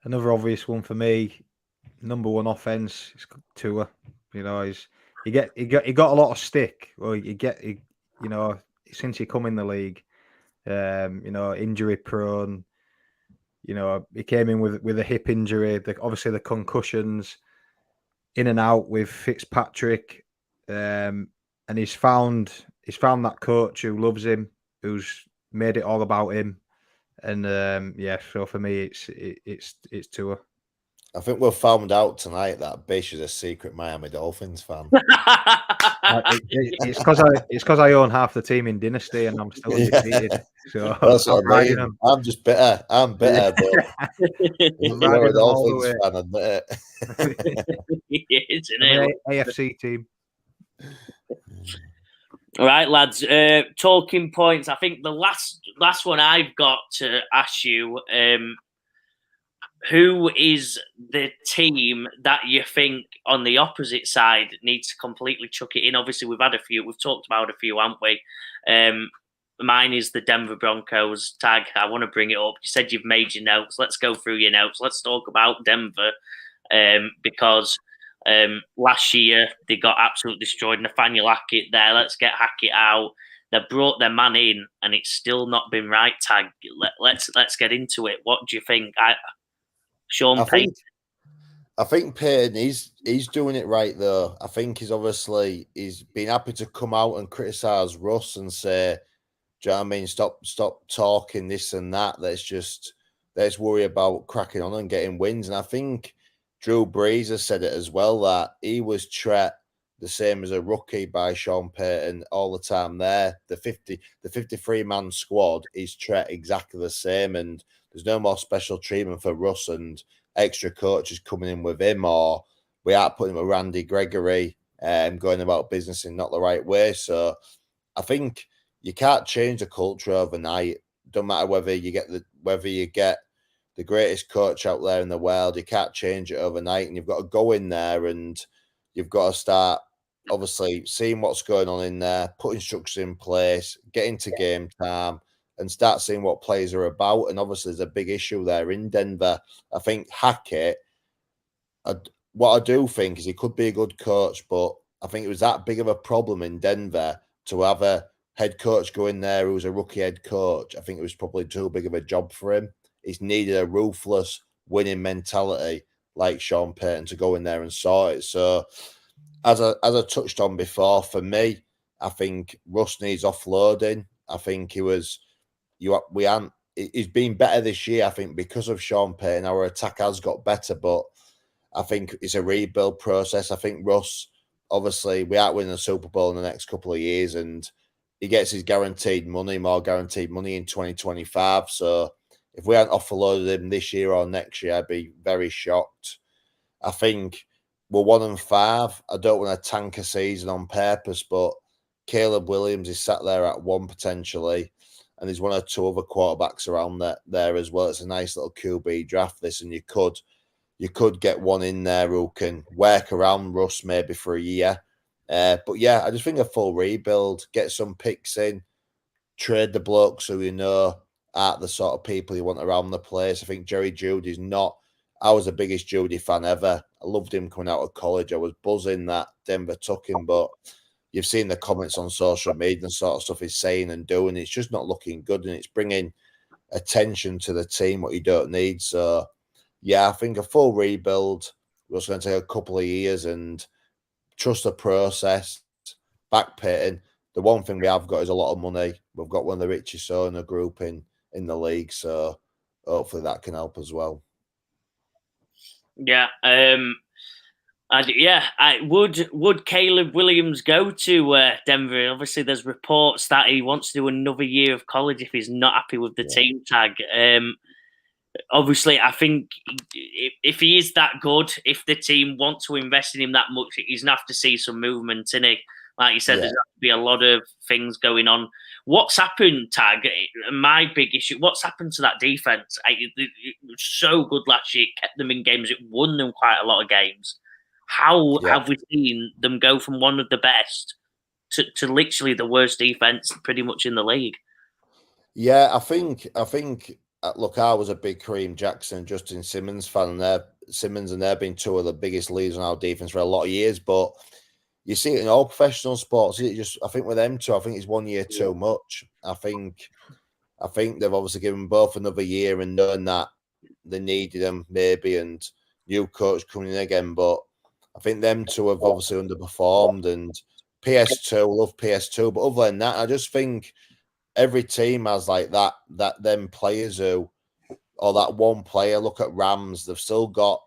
Another obvious one for me, number one offense is Tua. He got a lot of stick. Well, since he come in the league. Injury prone. He came in with a hip injury. Obviously the concussions, in and out with Fitzpatrick, and he's found that coach who loves him, who's made it all about him. And so for me, it's Tua. I think we've found out tonight that Bish is a secret Miami Dolphins fan. It's because I own half the team in Dynasty and I'm still undefeated. So that's what I mean. I'm just bitter. I'm bitter, but you're a Dolphins fan, admit it. Isn't it? AFC team. All right, lads. Talking points. I think the last one I've got to ask you. Who is the team that you think on the opposite side needs to completely chuck it in? Obviously, we've talked about a few, haven't we? Mine is the Denver Broncos. Tag, I want to bring it up. You said you've made your notes. Let's go through your notes. Let's talk about Denver because last year they got absolutely destroyed. Nathaniel Hackett there. Let's get Hackett out. They brought their man in, and it's still not been right. Tag, let's get into it. What do you think? Sean Payton. I think Payton he's doing it right though. I think he's been happy to come out and criticize Russ and say, do you know what I mean? Stop talking this and that. Let's worry about cracking on and getting wins. And I think Drew Brees has said it as well that he was treated the same as a rookie by Sean Payton all the time there. The 53-man squad is treated exactly the same, and there's no more special treatment for Russ and extra coaches coming in with him, or we are putting him with Randy Gregory going about business in not the right way. So I think you can't change the culture overnight. Don't matter whether you get the greatest coach out there in the world, you can't change it overnight, and you've got to go in there and you've got to start obviously seeing what's going on in there, putting structures in place, getting to game time, and start seeing what players are about. And obviously, there's a big issue there in Denver. I think Hackett, what I do think is he could be a good coach, but I think it was that big of a problem in Denver to have a head coach go in there who was a rookie head coach. I think it was probably too big of a job for him. He's needed a ruthless winning mentality like Sean Payton to go in there and sort it. So, as I touched on before, for me, I think Russ needs offloading. I think he's been better this year, I think, because of Sean Payton. Our attack has got better, but I think it's a rebuild process. I think Russ, obviously, we aren't winning a Super Bowl in the next couple of years, and he gets his more guaranteed money in 2025. So if we hadn't offloaded him this year or next year, I'd be very shocked. I think we're 1-5. I don't want to tank a season on purpose, but Caleb Williams is sat there at 1 potentially, and there's 1 or 2 other quarterbacks around there as well. It's a nice little QB draft, this, and you could get one in there who can work around Russ maybe for a year. But yeah, I just think a full rebuild, get some picks in, trade the blokes who you know are the sort of people you want around the place. I think Jerry Jeudy's not. I was the biggest Jeudy fan ever. I loved him coming out of college. I was buzzing that Denver took him, but you've seen the comments on social media and sort of stuff he's saying and doing. It's just not looking good, and it's bringing attention to the team what you don't need. So, yeah, I think a full rebuild was going to take a couple of years and trust the process. Back Payton. The one thing we have got is a lot of money. We've got one of the richest owner group in the league, so hopefully that can help as well. Yeah, would Caleb Williams go to Denver? Obviously, there's reports that he wants to do another year of college if he's not happy with the team tag. Obviously, I think if he is that good, if the team want to invest in him that much, he's going to have to see some movement in it. Like you said, there's going to be a lot of things going on. What's happened, Tag? My big issue, what's happened to that defense? It was so good last year. It kept them in games. It won them quite a lot of games. How have we seen them go from one of the best to literally the worst defense pretty much in the league? Yeah, I think look, I was a big Kareem Jackson, Justin Simmons fan, and they've been 2 of the biggest leaders on our defense for a lot of years. But you see it in all professional sports. I think with them 2, I think it's 1 year too much. I think they've obviously given both another year and knowing that they needed them maybe, and new coach coming in again. But I think them 2 have obviously underperformed. And PS2, love PS2, but other than that, I just think every team has like that them players who, or that one player. Look at Rams; they've still got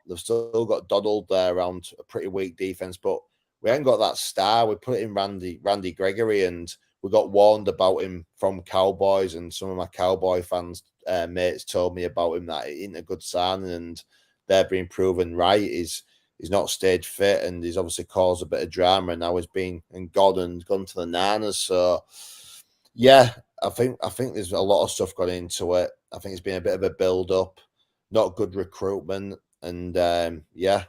Donald there around a pretty weak defense, but we ain't got that star. We put it in Randy Gregory, and we got warned about him from Cowboys, and some of my Cowboy fans mates told me about him that it ain't a good sign, and they're being proven right. He's not stayed fit, and he's obviously caused a bit of drama, and now he's been and gone to the Niners. So yeah, I think there's a lot of stuff gone into it. I think it's been a bit of a build up, not good recruitment, and yeah,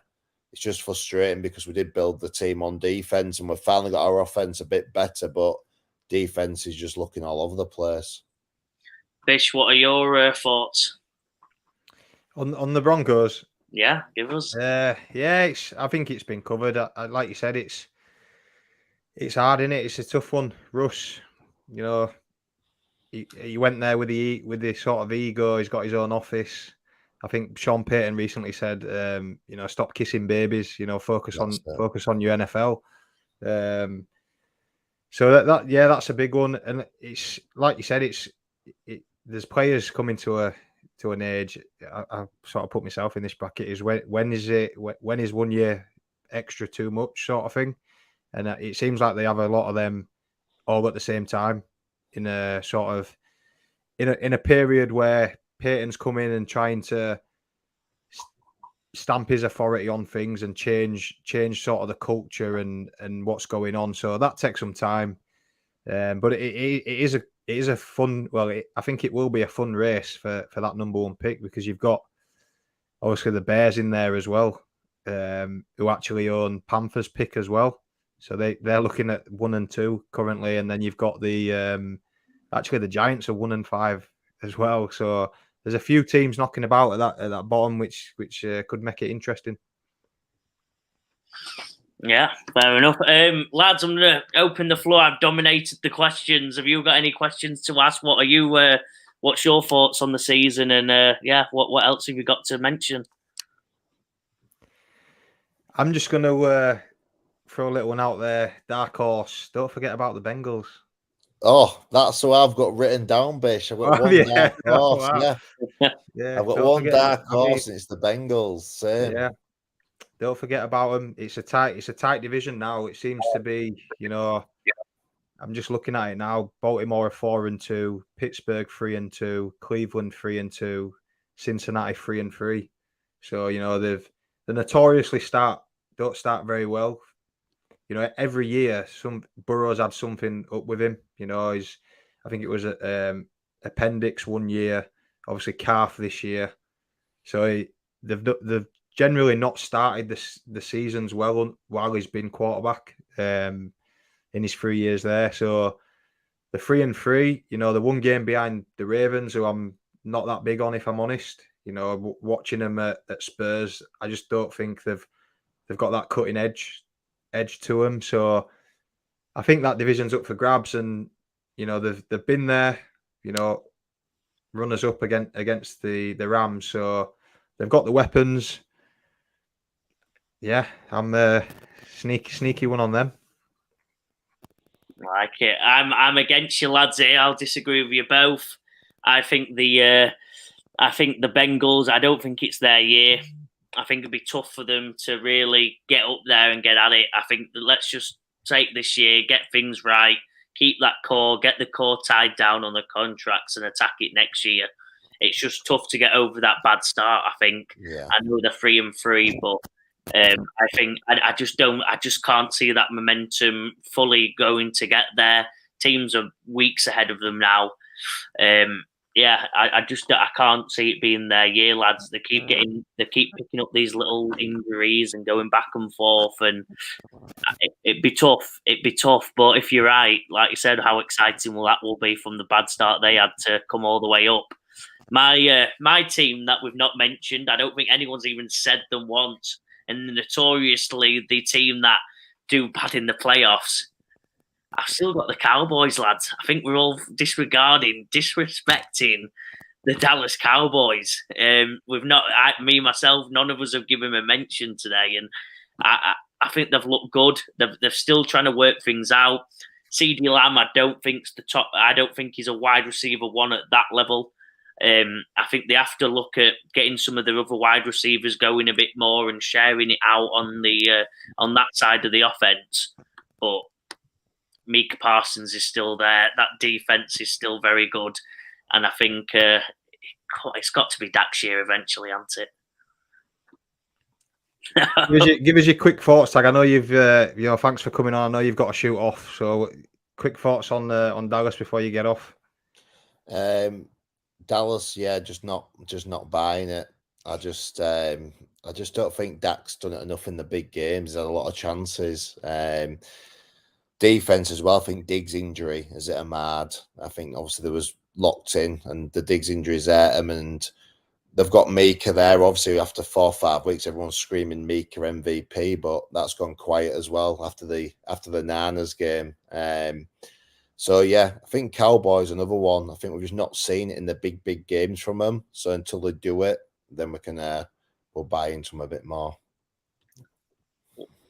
it's just frustrating because we did build the team on defense, and we've finally got our offense a bit better, but defense is just looking all over the place. Bish, what are your thoughts on the Broncos? Yeah, give us. Yeah, I think it's been covered. Like you said, it's hard, isn't it? It's a tough one. Russ, you know, he went there with the sort of ego. He's got his own office. I think Sean Payton recently said, you know, stop kissing babies. You know, focus on your NFL. So that's a big one, and it's like you said, there's players coming to an age. I sort of put myself in this bracket. Is when is 1 year extra too much, sort of thing, and it seems like they have a lot of them all at the same time in a sort of in a period where Peyton's come in and trying to stamp his authority on things and change sort of the culture and what's going on. So that takes some time, but it is a fun. Well, I think it will be a fun race for that number one pick, because you've got obviously the Bears in there as well, who actually own Panthers pick as well. So they're looking at 1 and 2 currently, and then you've got the actually the Giants are 1 and 5 as well. So there's a few teams knocking about at that bottom, which could make it interesting. Yeah, fair enough. Lads, I'm going to open the floor. I've dominated the questions. Have you got any questions to ask? What are you? What's your thoughts on the season? And yeah, what else have you got to mention? I'm just going to throw a little one out there. Dark horse. Don't forget about the Bengals. Oh, that's what I've got written down, Bish. I've got one dark horse. Wow. Yeah. I've got one dark horse, and it's the Bengals. Same. Yeah. Don't forget about them. It's a tight division now. It seems to be, you know. I'm just looking at it now. Baltimore 4-2, Pittsburgh 3-2, Cleveland 3-2, Cincinnati 3-3. So you know they notoriously don't start very well. You know, every year Burrow's had something up with him. You know, I think it was appendix 1 year, obviously calf this year. So they've generally not started the seasons well while he's been quarterback in his 3 years there. So the 3-3, you know, the one game behind the Ravens, who I'm not that big on, if I'm honest. You know, watching them at Spurs, I just don't think they've got that cutting edge to them. So I think that division's up for grabs, and you know they've been there, you know, runners up against the Rams. So they've got the weapons. Yeah, I'm sneaky one on them. Like it. I'm against you, lads. Here, I'll disagree with you both. I think the Bengals. I don't think it's their year. I think it'd be tough for them to really get up there and get at it. I think that let's just take this year, get things right, keep that core, get the core tied down on the contracts, and attack it next year. It's just tough to get over that bad start. I think. Yeah. I know they're 3-3, but. I think I just can't see that momentum fully going to get there. Teams are weeks ahead of them now. I can't see it being their year, lads. They keep picking up these little injuries and going back and forth, and it'd be tough. But if you're right, like you said, how exciting that will be from the bad start they had to come all the way up. My team that we've not mentioned, I don't think anyone's even said them once. And notoriously, the team that do bad in the playoffs, I've still got the Cowboys, lads. I think we're all disrespecting the Dallas Cowboys. We've not, me myself, none of us have given them a mention today, and I think they've looked good. They're still trying to work things out. CeeDee Lamb, I don't think's the top. I don't think he's a wide receiver one at that level. I think they have to look at getting some of their other wide receivers going a bit more and sharing it out on that side of the offense. But Micah Parsons is still there. That defense is still very good, and I think it's got to be Dak's year eventually, hasn't it? Give us your quick thoughts, Tag. I know you've, thanks for coming on. I know you've got to shoot off. So, quick thoughts on Dallas before you get off. Dallas, yeah, just not buying it. I just don't think Dak's done it enough in the big games. He's had a lot of chances. Defense as well. I think Diggs' injury is it a mad. I think obviously there was locked in, and the Diggs injury is at him, and they've got Micah there. Obviously, after 4 or 5 weeks, everyone's screaming Micah MVP, but that's gone quiet as well after the Niners game. So yeah, I think Cowboys another one. I think we've just not seen it in the big games from them. So until they do it, then we can we'll buy into them a bit more.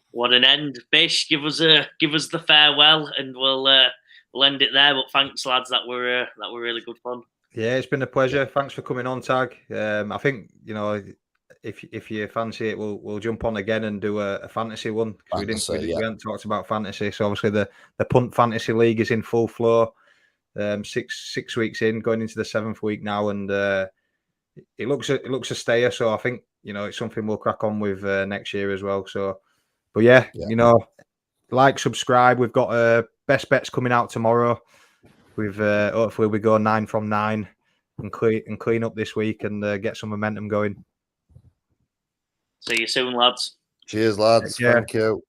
What an end, Bish! Give us the farewell, and we'll end it there. But thanks, lads. That were really good fun. Yeah, it's been a pleasure. Thanks for coming on, Tag. I think if you fancy it, we'll jump on again and do a fantasy one. We haven't talked about fantasy, so obviously the Punt Fantasy League is in full flow. 6 weeks in, going into the 7th week now, and it looks a stayer. So I think it's something we'll crack on with next year as well. So, but yeah, like, subscribe. We've got best bets coming out tomorrow. We've hopefully we go 9 from 9 and clean up this week and get some momentum going. See you soon, lads. Cheers, lads. Thank you.